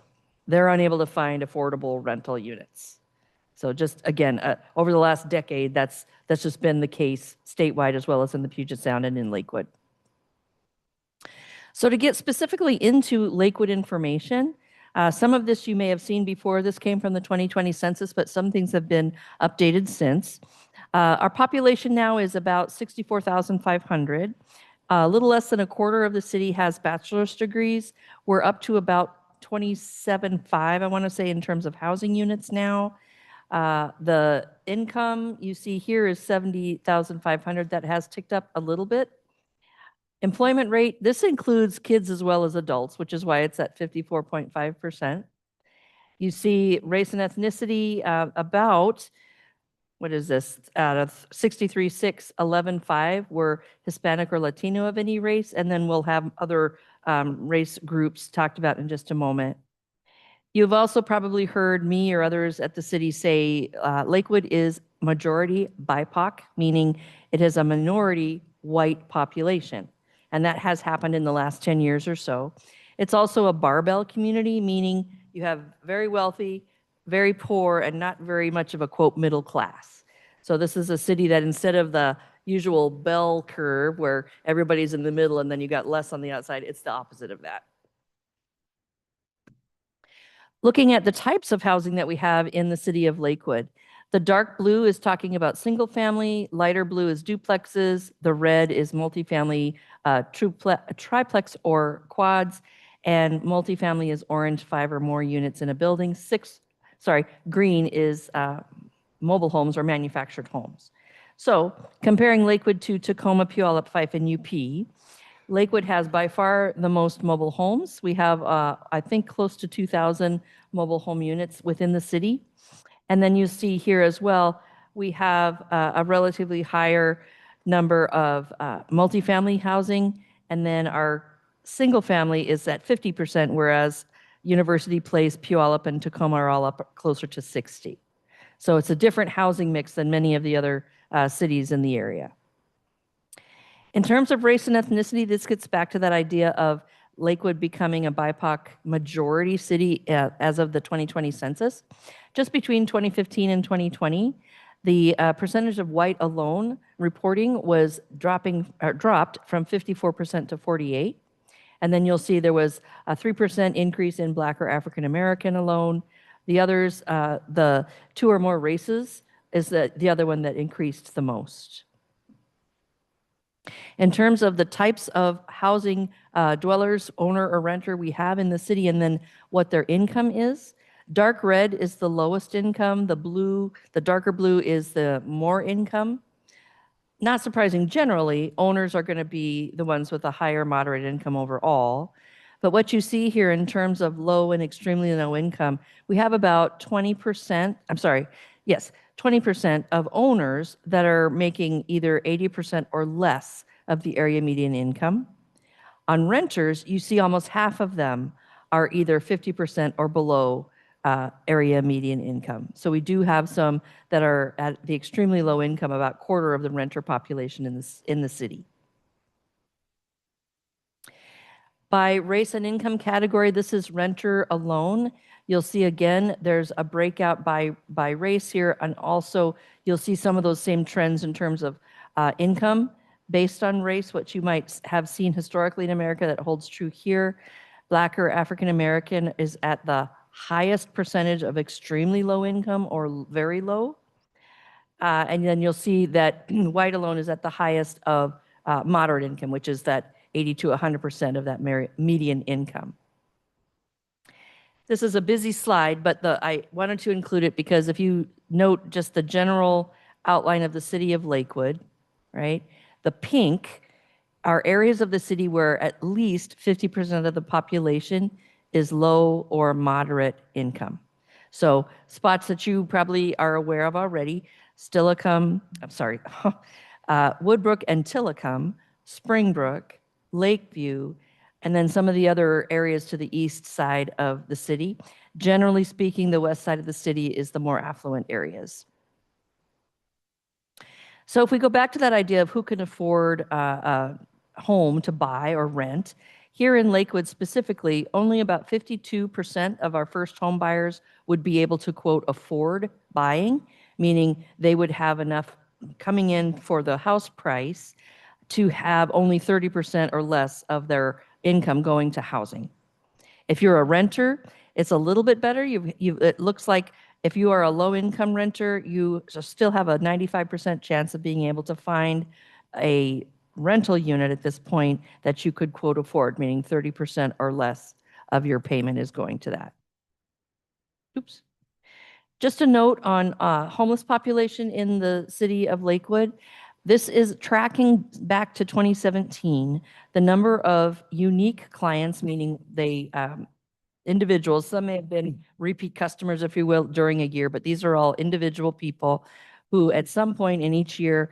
they're unable to find affordable rental units. So just again, over the last decade, that's just been the case statewide as well as in the Puget Sound and in Lakewood. So to get specifically into Lakewood information, some of this you may have seen before. This came from the 2020 census, but some things have been updated since. Our population now is about 64,500. A little less than a quarter of the city has bachelor's degrees. We're up to about 27.5, I want to say, in terms of housing units now. The income you see here is 70,500. That has ticked up a little bit. Employment rate, this includes kids as well as adults, which is why it's at 54.5%. You see race and ethnicity about, what is this, out of 63.6, 11.5 were Hispanic or Latino of any race, and then we'll have other race groups talked about in just a moment. You've also probably heard me or others at the city say Lakewood is majority BIPOC, meaning it has a minority white population. And that has happened in the last 10 years or so. It's also a barbell community, meaning you have very wealthy, very poor, and not very much of a, quote, middle class. So this is a city that instead of the usual bell curve where everybody's in the middle and then you got less on the outside, it's the opposite of that. Looking at the types of housing that we have in the city of Lakewood, the dark blue is talking about single family, lighter blue is duplexes, the red is multifamily, triplex or quads, and multifamily is orange, 5 or more units in a building. Green is mobile homes or manufactured homes. So comparing Lakewood to Tacoma, Puyallup, Fife, and UP, Lakewood has by far the most mobile homes. We have, I think, close to 2,000 mobile home units within the city. And then you see here as well, we have a relatively higher number of multifamily housing, and then our single family is at 50%, whereas University Place, Puyallup, and Tacoma are all up closer to 60. So it's a different housing mix than many of the other cities in the area. In terms of race and ethnicity, this gets back to that idea of Lakewood becoming a BIPOC majority city as of the 2020 census. Just between 2015 and 2020, the percentage of white alone reporting was dropped from 54% to 48%. And then you'll see there was a 3% increase in Black or African American alone. The others, the 2 or more races, is the other one that increased the most. In terms of the types of housing dwellers, owner or renter we have in the city, and then what their income is, Dark red is the lowest income. The darker blue is the more income. Not surprising, generally, owners are going to be the ones with a higher moderate income overall. But what you see here in terms of low and extremely low income, we have about 20%, 20% of owners that are making either 80% or less of the area median income. On renters, you see almost half of them are either 50% or below area median income. So we do have some that are at the extremely low income, about quarter of the renter population in the city. By race and income category, this is renter alone. You'll see again, there's a breakout by race here, and also you'll see some of those same trends in terms of income based on race, what you might have seen historically in America that holds true here. Black or African American is at the highest percentage of extremely low income or very low. And then you'll see that white alone is at the highest of moderate income, which is that 80 to 100% of that median income. This is a busy slide, but I wanted to include it because if you note just the general outline of the city of Lakewood, right? The pink are areas of the city where at least 50% of the population is low or moderate income. So spots that you probably are aware of already, Woodbrook and Tillicum, Springbrook, Lakeview, and then some of the other areas to the east side of the city. Generally speaking, the west side of the city is the more affluent areas. So if we go back to that idea of who can afford a home to buy or rent, here in Lakewood specifically, only about 52% of our first home buyers would be able to, quote, afford buying, meaning they would have enough coming in for the house price to have only 30% or less of their income going to housing. If you're a renter, it's a little bit better. It looks like if you are a low-income renter, you still have a 95% chance of being able to find a rental unit at this point that you could, quote, afford, meaning 30% or less of your payment is going to that. Oops. Just a note on homeless population in the city of Lakewood. This is tracking back to 2017, the number of unique clients, meaning they individuals, some may have been repeat customers, if you will, during a year, but these are all individual people who at some point in each year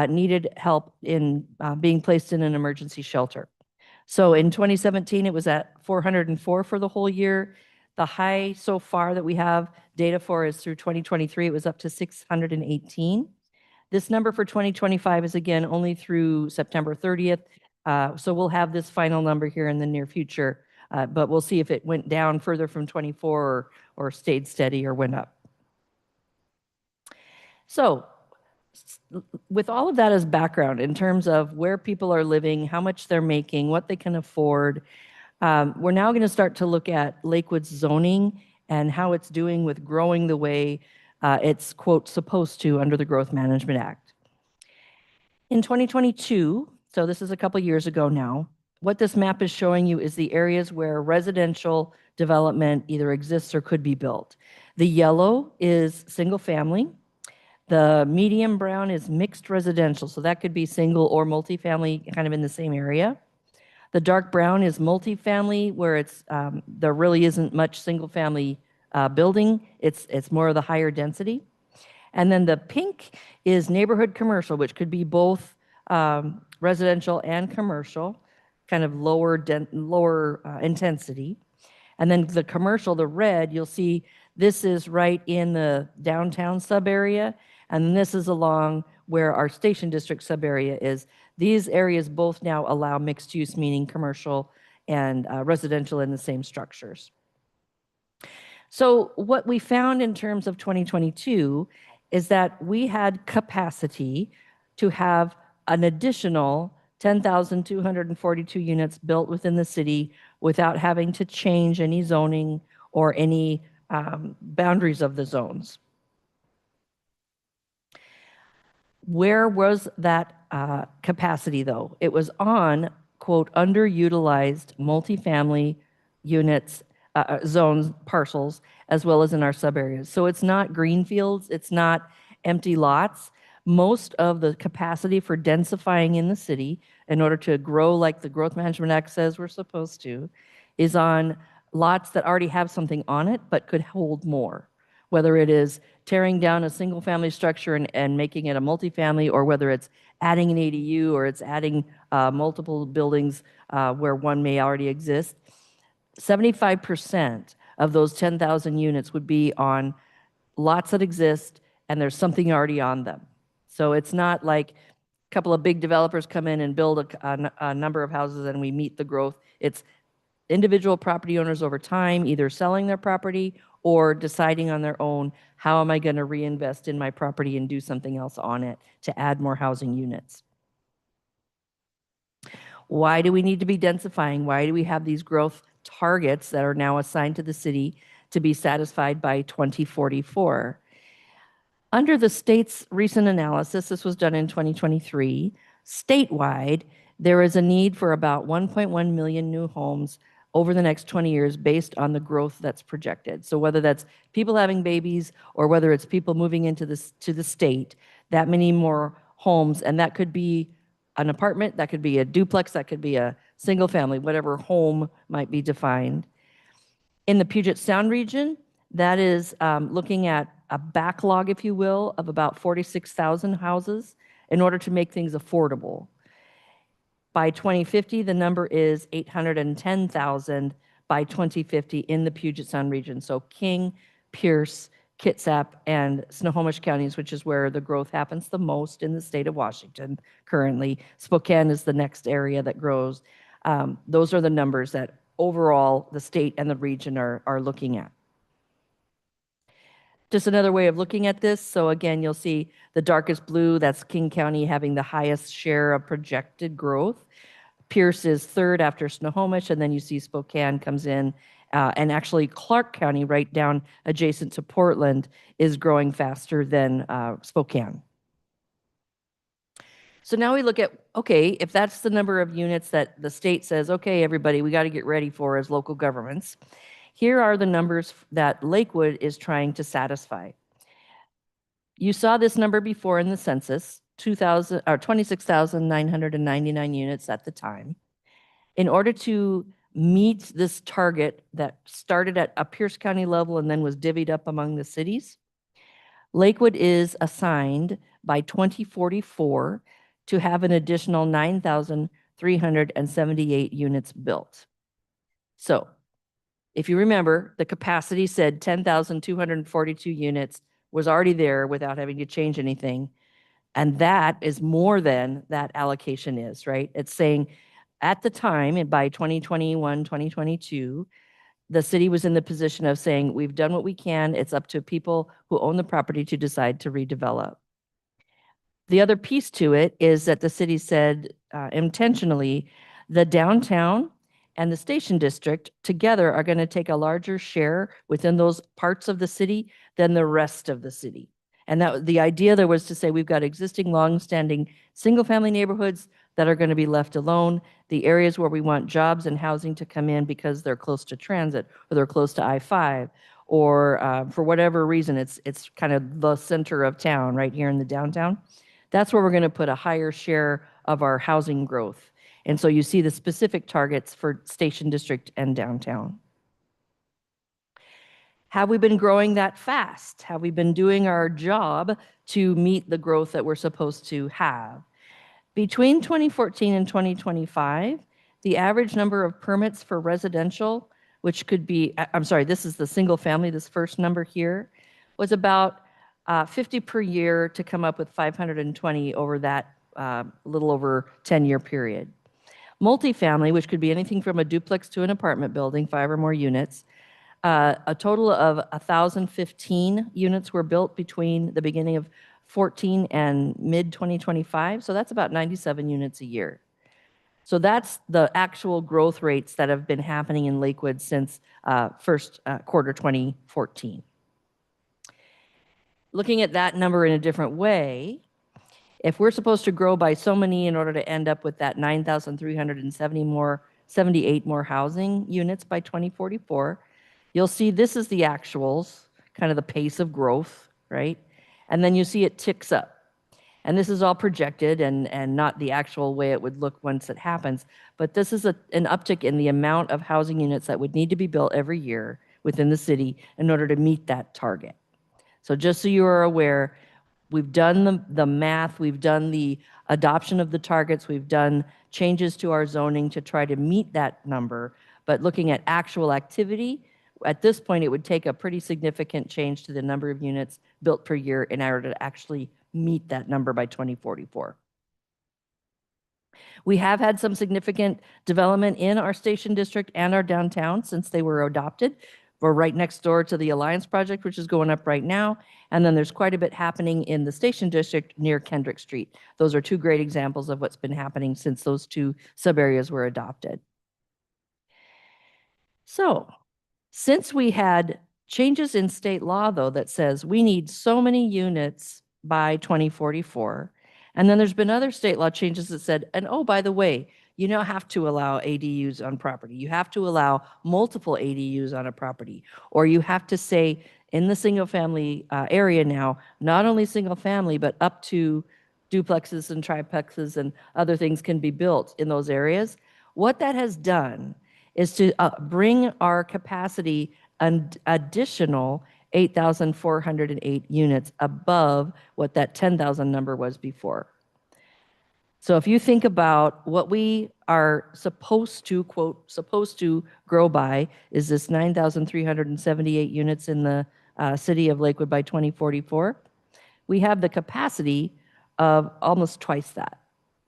needed help in being placed in an emergency shelter. So in 2017, it was at 404 for the whole year. The high so far that we have data for is through 2023, it was up to 618. This number for 2025 is again only through September 30th. So we'll have this final number here in the near future, but we'll see if it went down further from 24 or stayed steady or went up. So with all of that as background in terms of where people are living, how much they're making, what they can afford, we're now going to start to look at Lakewood's zoning and how it's doing with growing the way it's, quote, supposed to under the Growth Management Act. In 2022, so this is a couple years ago now, what this map is showing you is the areas where residential development either exists or could be built. The yellow is single family. The medium brown is mixed residential, so that could be single or multifamily kind of in the same area. The dark brown is multifamily, where it's there really isn't much single family building. It's more of the higher density. And then the pink is neighborhood commercial, which could be both residential and commercial, kind of lower intensity. And then the commercial, the red, you'll see this is right in the downtown sub area, and this is along where our Station District sub area is. These areas both now allow mixed use, meaning commercial and residential in the same structures. So what we found in terms of 2022 is that we had capacity to have an additional 10,242 units built within the city without having to change any zoning or any boundaries of the zones. Where was that capacity, though? It was on, quote, underutilized multifamily units zones, parcels, as well as in our sub areas. So it's not green fields, it's not empty lots. Most of the capacity for densifying in the city in order to grow like the Growth Management Act says we're supposed to is on lots that already have something on it but could hold more. Whether it is tearing down a single family structure and making it a multifamily, or whether it's adding an ADU, or it's adding multiple buildings where one may already exist. 75% of those 10,000 units would be on lots that exist and there's something already on them. So it's not like a couple of big developers come in and build a number of houses and we meet the growth. It's individual property owners over time, either selling their property or deciding on their own, how am I going to reinvest in my property and do something else on it to add more housing units? Why do we need to be densifying? Why do we have these growth targets that are now assigned to the city to be satisfied by 2044? Under the state's recent analysis, this was done in 2023, statewide, there is a need for about 1.1 million new homes over the next 20 years based on the growth that's projected. So whether that's people having babies or whether it's people moving into the state, that many more homes, and that could be an apartment, that could be a duplex, that could be a single family, whatever home might be defined. In the Puget Sound region, that is looking at a backlog, if you will, of about 46,000 houses in order to make things affordable. By 2050, the number is 810,000 by 2050 in the Puget Sound region. So King, Pierce, Kitsap, and Snohomish counties, which is where the growth happens the most in the state of Washington currently. Spokane is the next area that grows. Those are the numbers that overall the state and the region are looking at. Just another way of looking at this. So again, you'll see the darkest blue, that's King County having the highest share of projected growth. Pierce is third after Snohomish, and then you see Spokane comes in. And actually Clark County, right down adjacent to Portland, is growing faster than Spokane. So now we look at, okay, if that's the number of units that the state says, okay, everybody, we got to get ready for as local governments. Here are the numbers that Lakewood is trying to satisfy. You saw this number before in the census, 26,999 units at the time. In order to meet this target that started at a Pierce County level and then was divvied up among the cities, Lakewood is assigned by 2044 to have an additional 9,378 units built. So if you remember, the capacity said 10,242 units was already there without having to change anything. And that is more than that allocation is, right? It's saying at the time, and by 2021, 2022, the city was in the position of saying, we've done what we can. It's up to people who own the property to decide to redevelop. The other piece to it is that the city said intentionally, the downtown and the Station District together are going to take a larger share within those parts of the city than the rest of the city. And that the idea there was to say we've got existing long-standing single-family neighborhoods that are going to be left alone, the areas where we want jobs and housing to come in because they're close to transit or they're close to I-5, or for whatever reason, it's kind of the center of town right here in the downtown. That's where we're going to put a higher share of our housing growth. And so you see the specific targets for Station District and downtown. Have we been growing that fast? Have we been doing our job to meet the growth that we're supposed to have? Between 2014 and 2025, the average number of permits for residential, which could be, I'm sorry, this is the single family, this first number here, was about 50 per year to come up with 520 over that little over 10-year period. Multifamily, which could be anything from a duplex to an apartment building, 5 or more units, a total of 1,015 units were built between the beginning of 14 and mid-2025. So that's about 97 units a year. So that's the actual growth rates that have been happening in Lakewood since first quarter 2014. Looking at that number in a different way, if we're supposed to grow by so many in order to end up with that 9,378 more housing units by 2044, you'll see this is the actuals, kind of the pace of growth, right? And then you see it ticks up. And this is all projected and not the actual way it would look once it happens. But this is an uptick in the amount of housing units that would need to be built every year within the city in order to meet that target. So just so you are aware, we've done the math, we've done the adoption of the targets, we've done changes to our zoning to try to meet that number. But looking at actual activity, at this point, it would take a pretty significant change to the number of units built per year in order to actually meet that number by 2044. We have had some significant development in our station district and our downtown since they were adopted. We're right next door to the Alliance project, which is going up right now. And then there's quite a bit happening in the station district near Kendrick Street. Those are two great examples of what's been happening since those two sub-areas were adopted. So, since we had changes in state law, though, that says we need so many units by 2044, and then there's been other state law changes that said, and oh, by the way, you now have to allow ADUs on property. You have to allow multiple ADUs on a property, or you have to say in the single family area now, not only single family, but up to duplexes and triplexes and other things can be built in those areas. What that has done is to bring our capacity an additional 8,408 units above what that 10,000 number was before. So if you think about what we are supposed to, quote, supposed to grow by is this 9,378 units in the city of Lakewood by 2044, we have the capacity of almost twice that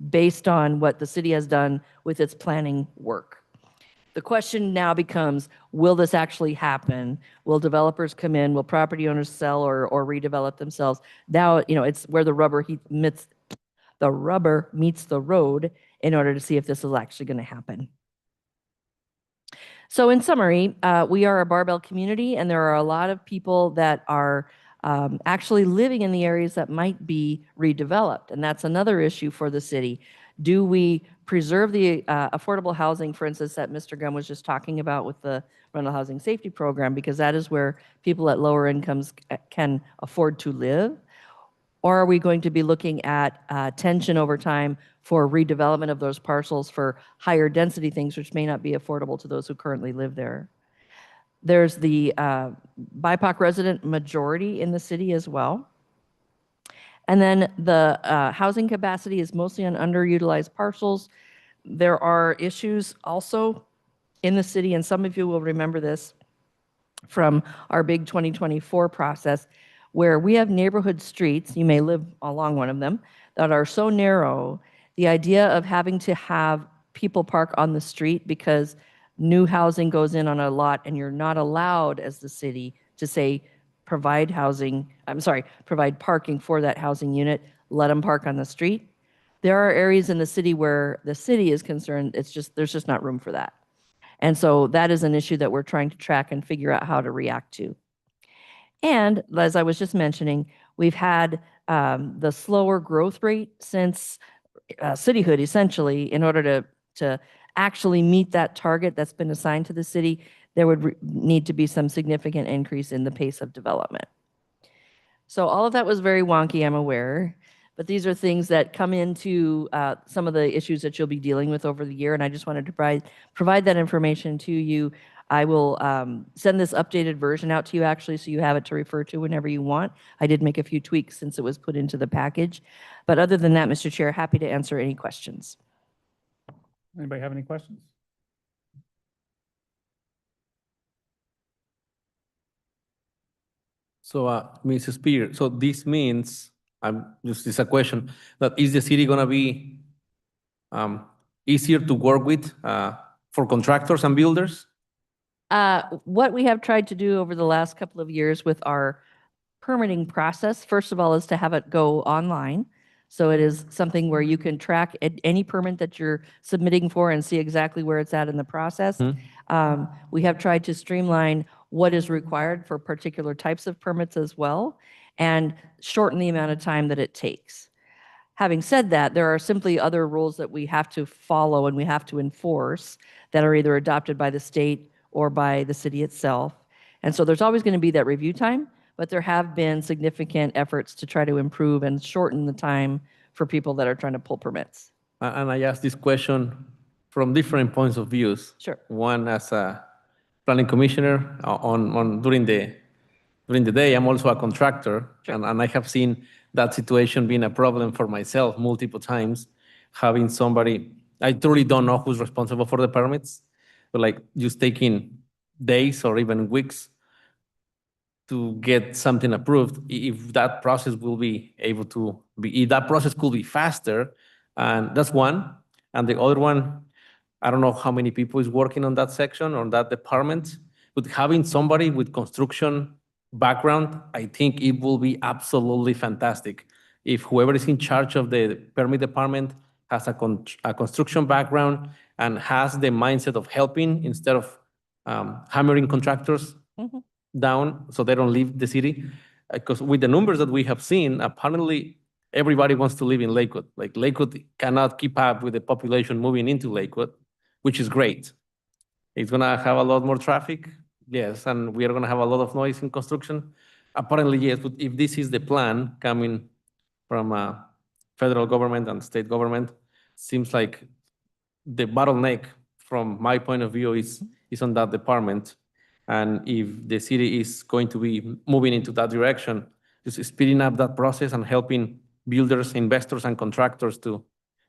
based on what the city has done with its planning work. The question now becomes, will this actually happen? Will developers come in? Will property owners sell or redevelop themselves? Now, you know, it's where the rubber meets the road in order to see if this is actually going to happen. So in summary, we are a barbell community, and there are a lot of people that are actually living in the areas that might be redeveloped. And that's another issue for the city. Do we preserve the affordable housing, for instance, that Mr. Gum was just talking about with the rental housing safety program, because that is where people at lower incomes can afford to live? Or are we going to be looking at tension over time for redevelopment of those parcels for higher density things, which may not be affordable to those who currently live there? There's the BIPOC resident majority in the city as well. And then the housing capacity is mostly on underutilized parcels. There are issues also in the city, and some of you will remember this from our big 2024 process, where we have neighborhood streets, you may live along one of them, that are so narrow, the idea of having to have people park on the street because new housing goes in on a lot and you're not allowed as the city to say, provide parking for that housing unit, let them park on the street. There are areas in the city where the city is concerned, there's just not room for that. And so that is an issue that we're trying to track and figure out how to react to. And as I was just mentioning, we've had the slower growth rate since cityhood, essentially. In order to actually meet that target that's been assigned to the city, there would need to be some significant increase in the pace of development. So all of that was very wonky, I'm aware, but these are things that come into some of the issues that you'll be dealing with over the year, and I just wanted to provide that information to you. I will send this updated version out to you, actually, so you have it to refer to whenever you want. I did make a few tweaks since it was put into the package. But other than that, Mr. Chair, happy to answer any questions. Anybody have any questions? So, Mrs. Spear, so this means, it's a question, that is the city gonna be easier to work with for contractors and builders? What we have tried to do over the last couple of years with our permitting process, first of all, is to have it go online. So it is something where you can track any permit that you're submitting for and see exactly where it's at in the process. We have tried to streamline what is required for particular types of permits as well, and shorten the amount of time that it takes. Having said that, there are simply other rules that we have to follow and we have to enforce that are either adopted by the state or by the city itself. And so there's always going to be that review time, but there have been significant efforts to try to improve and shorten the time for people that are trying to pull permits. And I asked this question from different points of views. Sure. One as a planning commissioner during the day. I'm also a contractor, Sure. and I have seen that situation being a problem for myself multiple times. Having somebody, I truly don't know who's responsible for the permits, but like just taking days or even weeks to get something approved, if that process will be able to be, if that process could be faster, and that's one. And the other one, I don't know how many people is working on that section, on that department, but having somebody with construction background, I think it will be absolutely fantastic. If whoever is in charge of the permit department has a construction background and has the mindset of helping instead of hammering contractors Mhm. down so they don't leave the city. Because with the numbers that we have seen, apparently everybody wants to live in Lakewood. Like Lakewood cannot keep up with the population moving into Lakewood, which is great. It's gonna have a lot more traffic, yes, and we are gonna have a lot of noise in construction. Apparently, yes, but if this is the plan coming from federal government and state government, seems like the bottleneck from my point of view is on that department. And if the city is going to be moving into that direction, just speeding up that process and helping builders, investors, and contractors to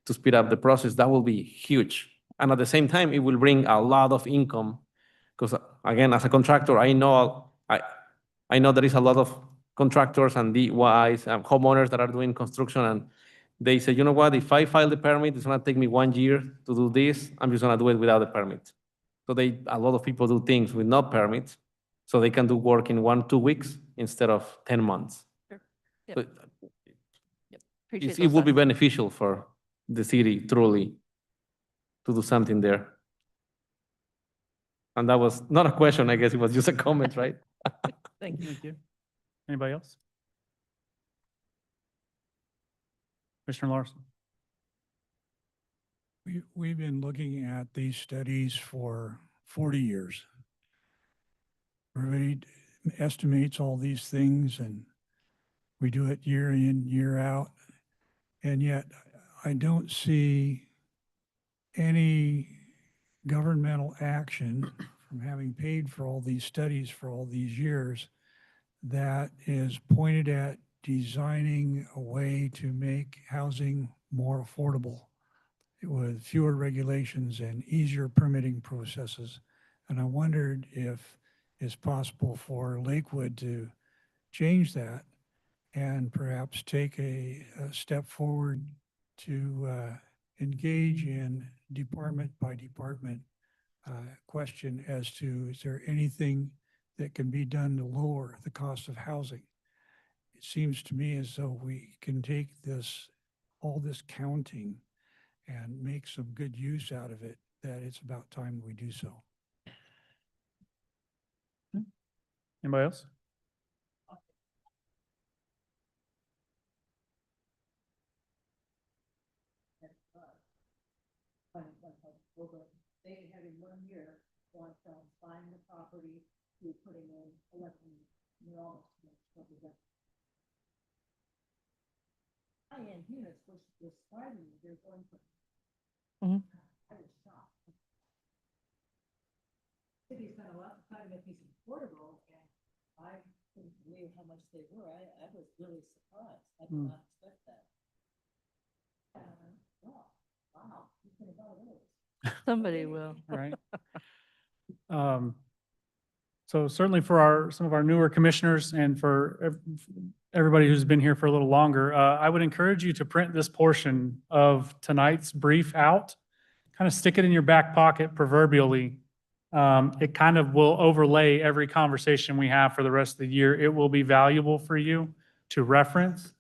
speed up the process, that will be huge. And at the same time, it will bring a lot of income. Because again, as a contractor, I know there is a lot of contractors and DIYs and homeowners that are doing construction, and they say, you know what, if I file the permit, it's gonna take me 1 year to do this, I'm just gonna do it without a permit. So a lot of people do things with no permits, so they can do work in 1-2 weeks instead of 10 months. Sure. Yep. But Appreciate it will be those beneficial for the city truly to do something there. And that was not a question, I guess it was just a comment, right? thoughts. Thank you. Thank you. Anybody else? Commissioner Larson? We've been looking at these studies for 40 years. Everybody estimates all these things and we do it year in, year out. And yet I don't see any governmental action from having paid for all these studies for all these years that is pointed at designing a way to make housing more affordable with fewer regulations and easier permitting processes. And I wondered if it's possible for Lakewood to change that and perhaps take a step forward to engage in department by department question as to, is there anything that can be done to lower the cost of housing? It seems to me as though we can take all this counting and make some good use out of it, that it's about time we do so. Anybody else? They had in 1 year gone from buying the property to putting in 11 neurologists. High-end units was starting, they're going from. Mhm. I was shocked. City spent a lot of time to make these affordable, and I couldn't believe how much they were. I was really surprised. I did not expect that. Wow, you can about it. Somebody will. Right. So certainly for some of our newer commissioners and for everybody who's been here for a little longer, I would encourage you to print this portion of tonight's brief out, kind of stick it in your back pocket proverbially. It kind of will overlay every conversation we have for the rest of the year. It will be valuable for you to reference.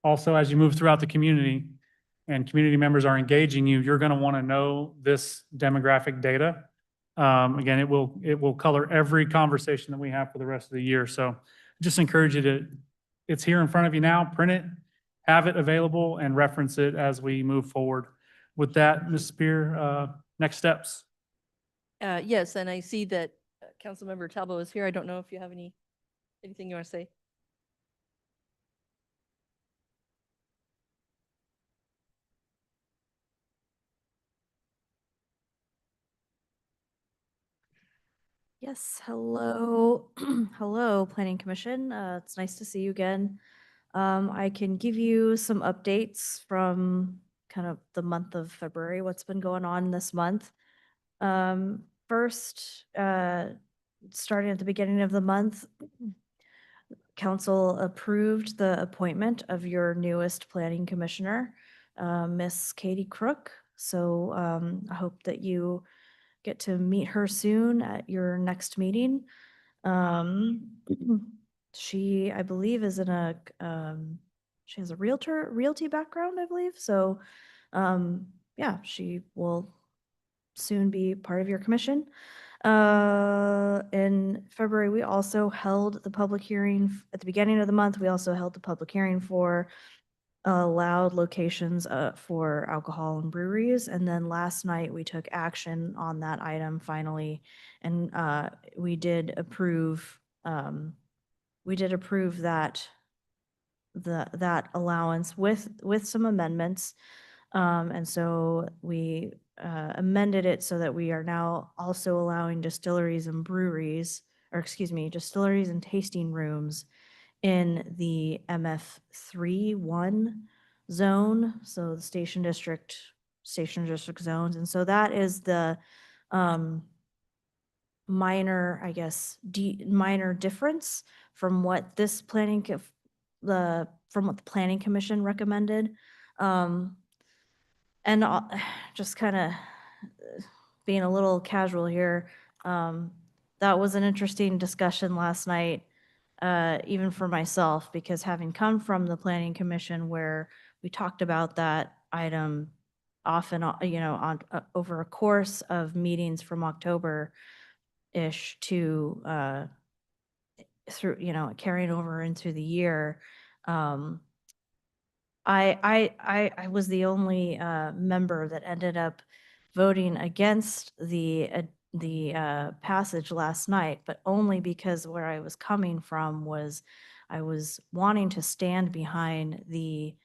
Also, as you move throughout the community and community members are engaging you, you're going to want to know this demographic data. Again, it will color every conversation that we have for the rest of the year. So just encourage you it's here in front of you now, print it, have it available, and reference it as we move forward. With that, Ms. Spear, next steps. Yes, and I see that Councilmember Talbot is here. I don't know if you have anything you want to say. Yes, hello, hello, Planning Commission. It's nice to see you again. I can give you some updates from kind of the month of February, what's been going on this month. First, starting at the beginning of the month, council approved the appointment of your newest planning commissioner, Miss Katie Crook. So I hope that you get to meet her soon at your next meeting. She, I believe, is in a, she has a realty background, I believe. So, yeah, she will soon be part of your commission. In February, we also held the public hearing at the beginning of the month. We also held the public hearing for allowed locations for alcohol and breweries. And then last night, we took action on that item finally. And we did approve that that allowance with some amendments. And so we amended it so that we are now also allowing distilleries and breweries, or excuse me, distilleries and tasting rooms in the MF3-1 zone, so the station district zones. And so that is the minor, I guess, minor difference from what this from what the Planning Commission recommended. And just kind of being a little casual here, that was an interesting discussion last night, even for myself, because having come from the Planning Commission where we talked about that item often, on over a course of meetings from October-ish to through, carrying over into the year. I was the only member that ended up voting against the passage last night, but only because where I was coming from was I was wanting to stand behind the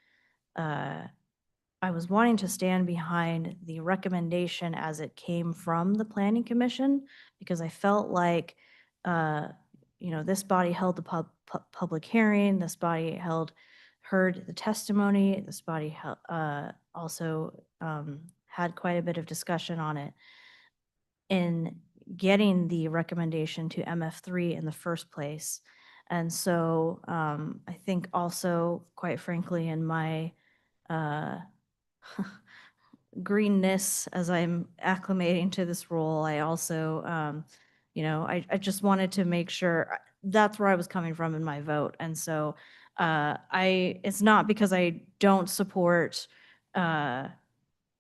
recommendation as it came from the Planning Commission, because I felt like this body held the public hearing, this body heard the testimony, this body also had quite a bit of discussion on it in getting the recommendation to MF3 in the first place. And so I think also, quite frankly, in my greenness as I'm acclimating to this role, I also, I just wanted to make sure that's where I was coming from in my vote. And so it's not because I don't support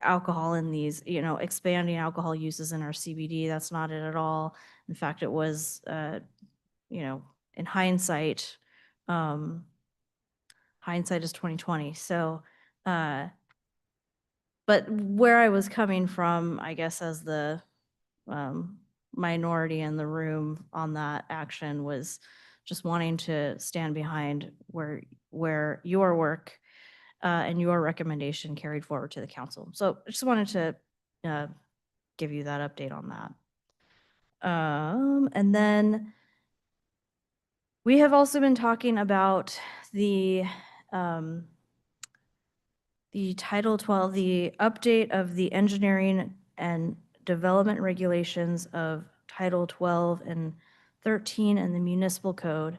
alcohol in these, expanding alcohol uses in our CBD. That's not it at all. In fact, it was, in hindsight, hindsight is 2020. So, but where I was coming from, I guess, as the minority in the room on that action was just wanting to stand behind where your work and your recommendation carried forward to the council. So I just wanted to give you that update on that. And then we have also been talking about the Title 12, the update of the engineering and development regulations of Title 12 and 13 in the municipal code.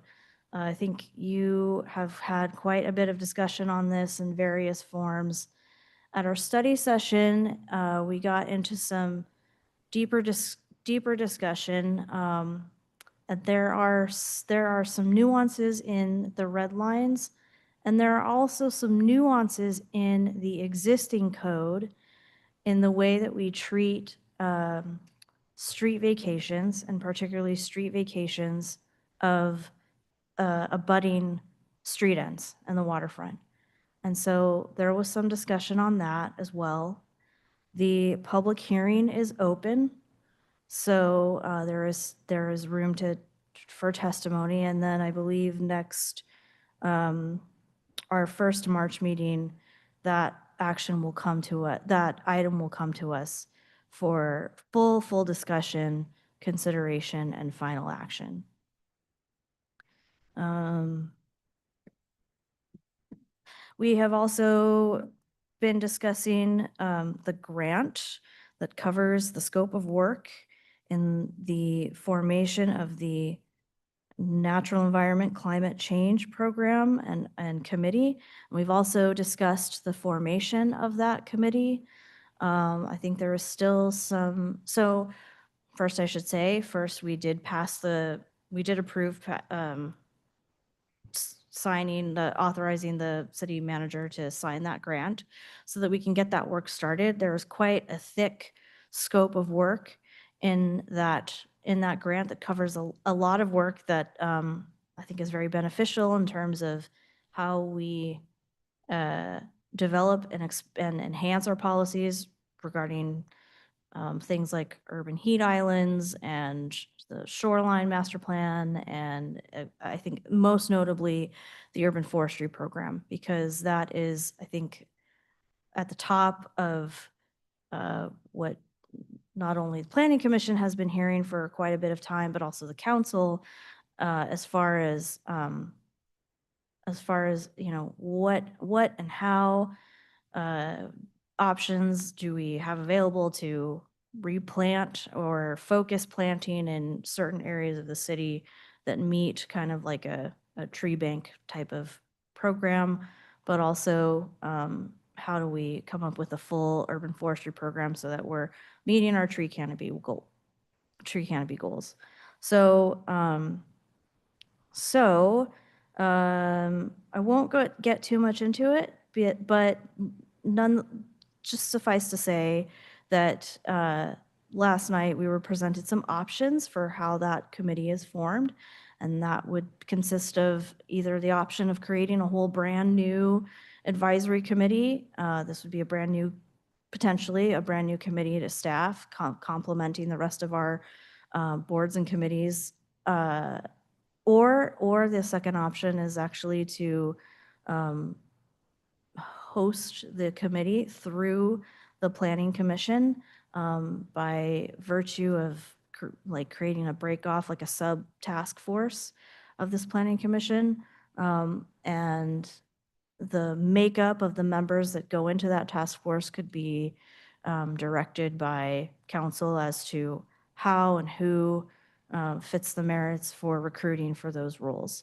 I think you have had quite a bit of discussion on this in various forms. At our study session, we got into some deeper discussion. And there are some nuances in the red lines, and there are also some nuances in the existing code in the way that we treat street vacations, and particularly street vacations of abutting street ends and the waterfront. And so there was some discussion on that as well. The public hearing is open. So there is room for testimony. And then I believe next, our first March meeting, that item will come to us for full discussion, consideration, and final action. We have also been discussing the grant that covers the scope of work in the formation of the Natural Environment Climate Change Program and Committee. We've also discussed the formation of that committee. I think there is still some, so first I should say, we did approve authorizing the city manager to sign that grant so that we can get that work started. There is quite a thick scope of work in that grant that covers a lot of work that I think is very beneficial in terms of how we develop and enhance our policies regarding things like urban heat islands and the shoreline master plan, and I think most notably the urban forestry program, because that is, I think, at the top of what not only the Planning Commission has been hearing for quite a bit of time, but also the council, as far as what and how options do we have available to replant or focus planting in certain areas of the city that meet kind of like a tree bank type of program, but also how do we come up with a full urban forestry program so that we're meeting our tree canopy goals. So I won't get too much into it, but just suffice to say that last night we were presented some options for how that committee is formed, and that would consist of either the option of creating a whole brand new advisory committee. This would be potentially a brand new committee to staff, complementing the rest of our boards and committees. Or the second option is actually to host the committee through the Planning Commission by virtue of creating a break-off, like a sub-task force of this Planning Commission. And the makeup of the members that go into that task force could be directed by council as to how and who fits the merits for recruiting for those roles.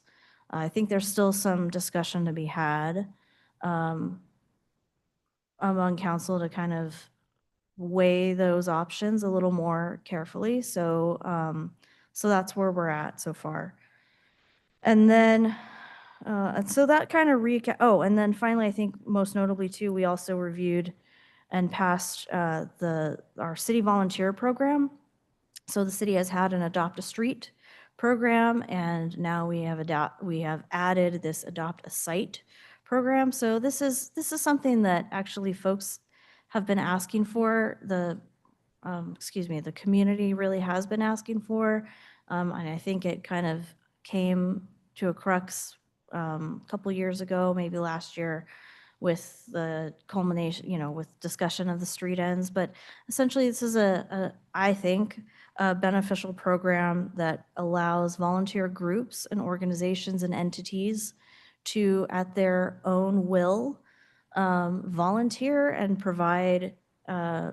I think there's still some discussion to be had among council to kind of weigh those options a little more carefully. So that's where we're at so far. And then, and so that kind of and then finally, I think most notably too, we also reviewed and passed our city volunteer program. So the city has had an Adopt a Street program, and now we have added this Adopt a Site program. So this is something that actually folks have been asking for. The community really has been asking for, and I think it kind of came to a crux a couple years ago, maybe last year, with the culmination, with discussion of the street ends. But essentially, this is I think, a beneficial program that allows volunteer groups and organizations and entities to, at their own will, volunteer and provide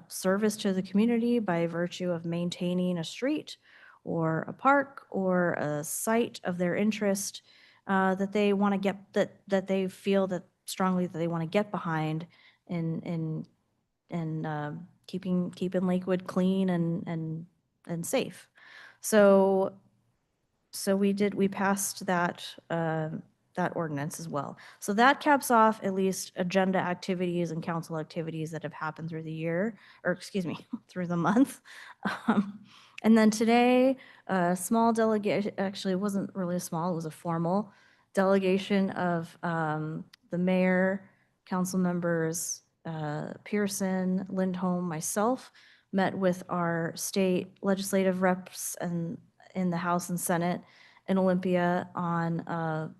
service to the community by virtue of maintaining a street or a park or a site of their interest that they want to get, that they feel that strongly that they want to get behind in keeping Lakewood clean and safe. So we passed that ordinance as well. So that caps off at least agenda activities and council activities that have happened through the year, or excuse me, through the month. And then today, a small delegation, actually it wasn't really small, it was a formal delegation of the mayor, council members, Pearson, Lindholm, myself, met with our state legislative reps and in the House and Senate in Olympia on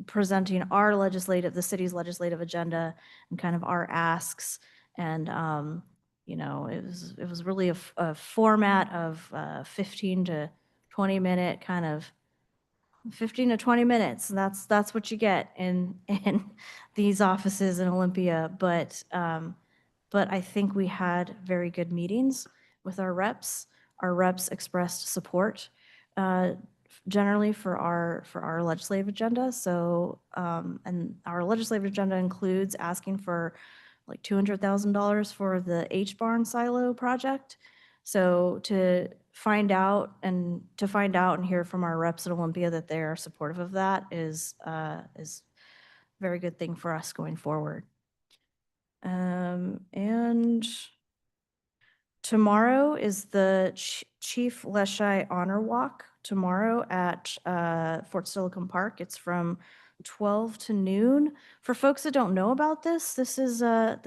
presenting our the city's legislative agenda and kind of our asks. And, you know, it was really a format of 15 to 20 minute kind of 15 to 20 minutes. And that's what you get in these offices in Olympia. But I think we had very good meetings with our reps. Our reps expressed support generally for our legislative agenda. So, and our legislative agenda includes asking for like $200,000 for the H-Barn silo project. So to find out and hear from our reps at Olympia that they are supportive of that is a very good thing for us going forward. And tomorrow is the Chief Leschi Honor Walk tomorrow at Fort Silicon Park. It's from 12 to noon. For folks that don't know about this, this is a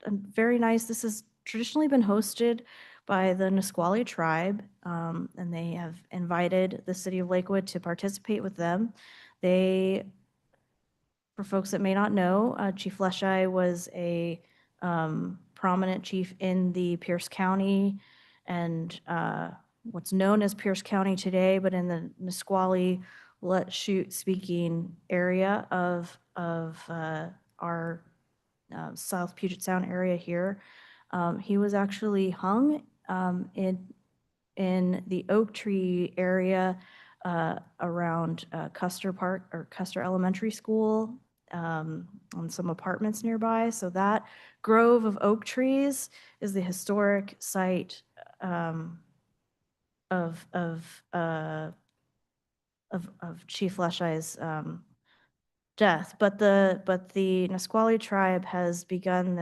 very nice. This has traditionally been hosted by the Nisqually tribe, and they have invited the city of Lakewood to participate with them. For folks that may not know, Chief Leschi was a prominent chief in the Pierce County and what's known as Pierce County today, but in the Nisqually Latchute speaking area of our South Puget Sound area here. He was actually hung in the oak tree area around Custer Park or Custer Elementary School on some apartments nearby. So that grove of oak trees is the historic site of Chief Leschi's death. But the Nisqually tribe has begun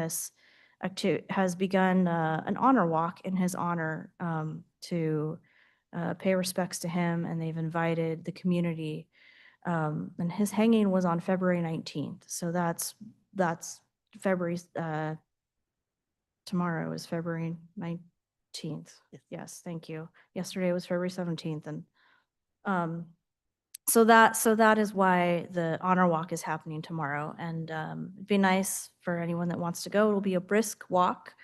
an honor walk in his honor to pay respects to him, and they've invited the community. And his hanging was on February 19th. So that's February, tomorrow is February 19th. Yes, thank you. Yesterday was February 17th. And so that is why the honor walk is happening tomorrow. And it'd be nice for anyone that wants to go. It'll be a brisk walk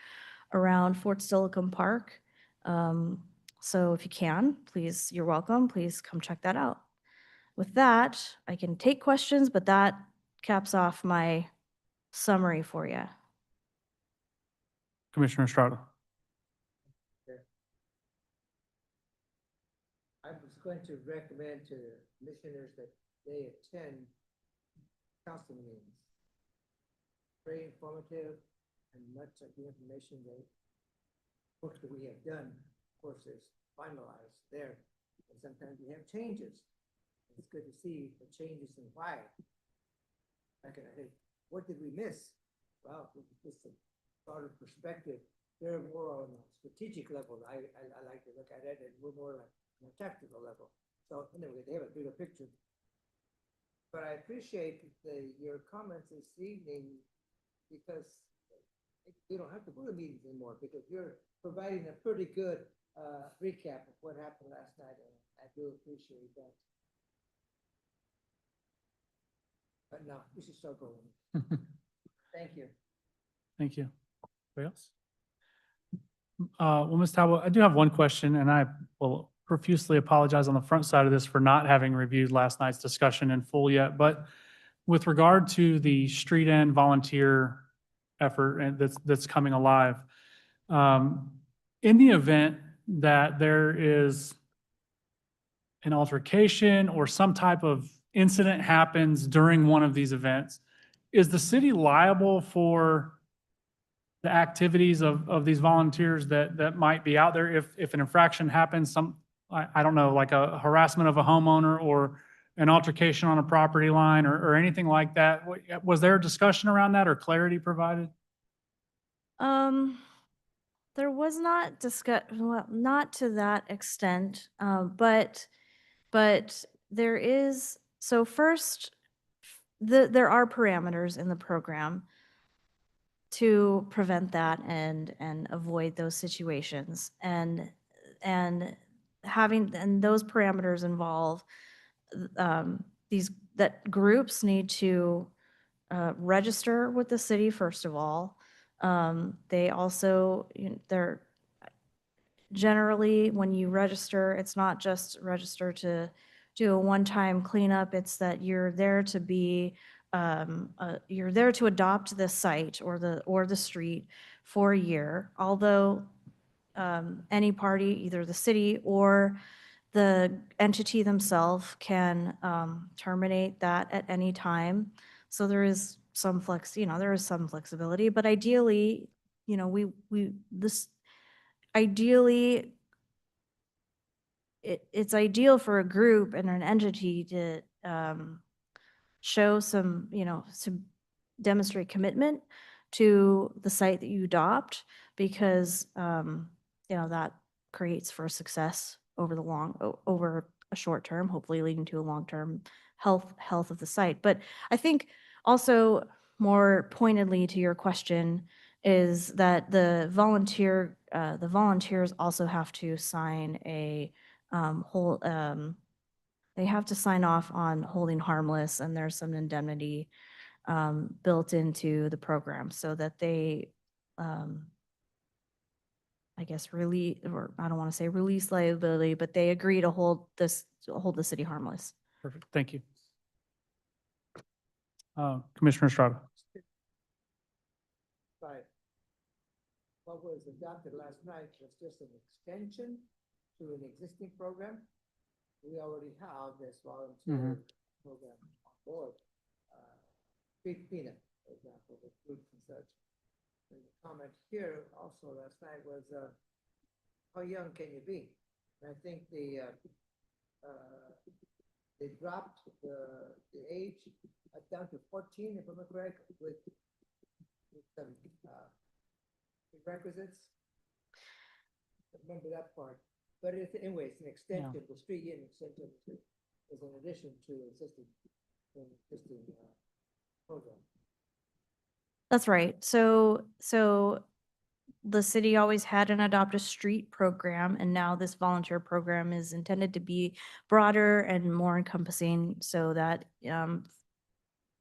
around Fort Silicon Park. So if you can, please, you're welcome. Please come check that out. With that, I can take questions, but that caps off my summary for you. Commissioner Estrada. I was going to recommend to commissioners that they attend council meetings. Very informative and much of the information that work that we have done, of course, is finalized there. And sometimes we have changes. It's good to see the changes and why. Like, I think, what did we miss? Well, just a sort of perspective. They're more on a strategic level. I like to look at it, and we're more like on a tactical level. So anyway, they have a bigger picture. But I appreciate your comments this evening because you don't have to go to meetings anymore because you're providing a pretty good recap of what happened last night, and I do appreciate that. But no, we should start going. Thank you. Thank you. Anybody else? Well, Ms. Talbot, I do have one question, and I will profusely apologize on the front side of this for not having reviewed last night's discussion in full yet. But with regard to the street end volunteer effort and that's coming alive, in the event that there is an altercation or some type of incident happens during one of these events, is the city liable for the activities of these volunteers that might be out there if an infraction happens, I don't know, like a harassment of a homeowner or an altercation on a property line or anything like that? Was there a discussion around that or clarity provided? There was not well, not to that extent, but there is, so first, there are parameters in the program. to prevent that and avoid those situations. And those parameters involve that groups need to register with the city, first of all. They also, they're generally, when you register, it's not just register to do a one-time cleanup, it's that you're there to be, you're there to adopt the site or the street for a year. Although any party, either the city or the entity themselves can terminate that at any time. So there is some there is some flexibility, but ideally, ideally, it's ideal for a group and an entity to show some, to demonstrate commitment to the site that you adopt, because, that creates for success over over a short term, hopefully leading to a long-term health of the site. But I think also more pointedly to your question is that the volunteers also have to sign a they have to sign off on holding harmless, and there's some indemnity built into the program so that they, I guess, or I don't want to say release liability, but they agree to hold the city harmless. Perfect, thank you. Commissioner Estrada. Right. What was adopted last night was just an extension to an existing program. We already have this volunteer program on board. Street cleanup, for example, with groups and such. And the comment here also last night was, how young can you be? And I think they dropped the age down to 14, if I'm correct, with some prerequisites. Remember that part. But anyway, it's an extension, the street unit extension is in addition to existing program. That's right. So the city always had an Adopt a Street program, and now this volunteer program is intended to be broader and more encompassing so that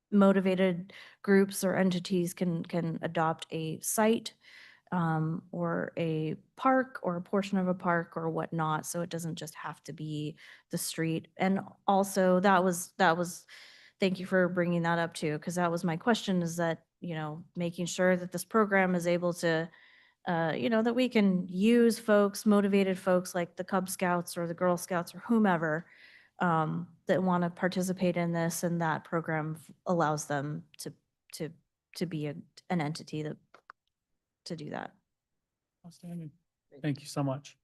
motivated groups or entities can adopt a site or a park or a portion of a park or whatnot. So it doesn't just have to be the street. And also that was, thank you for bringing that up too, because that was my question, is that, making sure that this program is able to, that we can use motivated folks like the Cub Scouts or the Girl Scouts or whomever that want to participate in this, and that program allows them to be an entity to do that. Outstanding. Thank you so much.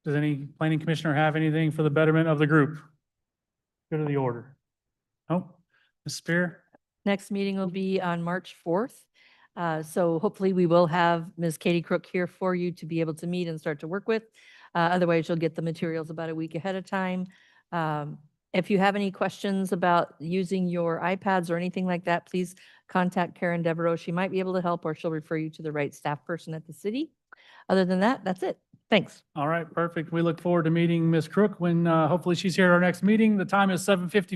Does any planning commissioner have anything for the betterment of the group? Go to the order. Oh, Ms. Spear? Next meeting will be on March 4th. So hopefully we will have Ms. Katie Crook here for you to be able to meet and start to work with. Otherwise, you'll get the materials about a week ahead of time. If you have any questions about using your iPads or anything like that, please contact Karen Devereaux. She might be able to help, or she'll refer you to the right staff person at the city. Other than that, that's it. Thanks. All right, perfect. We look forward to meeting Ms. Crook when hopefully she's here at our next meeting. The time is 7:54.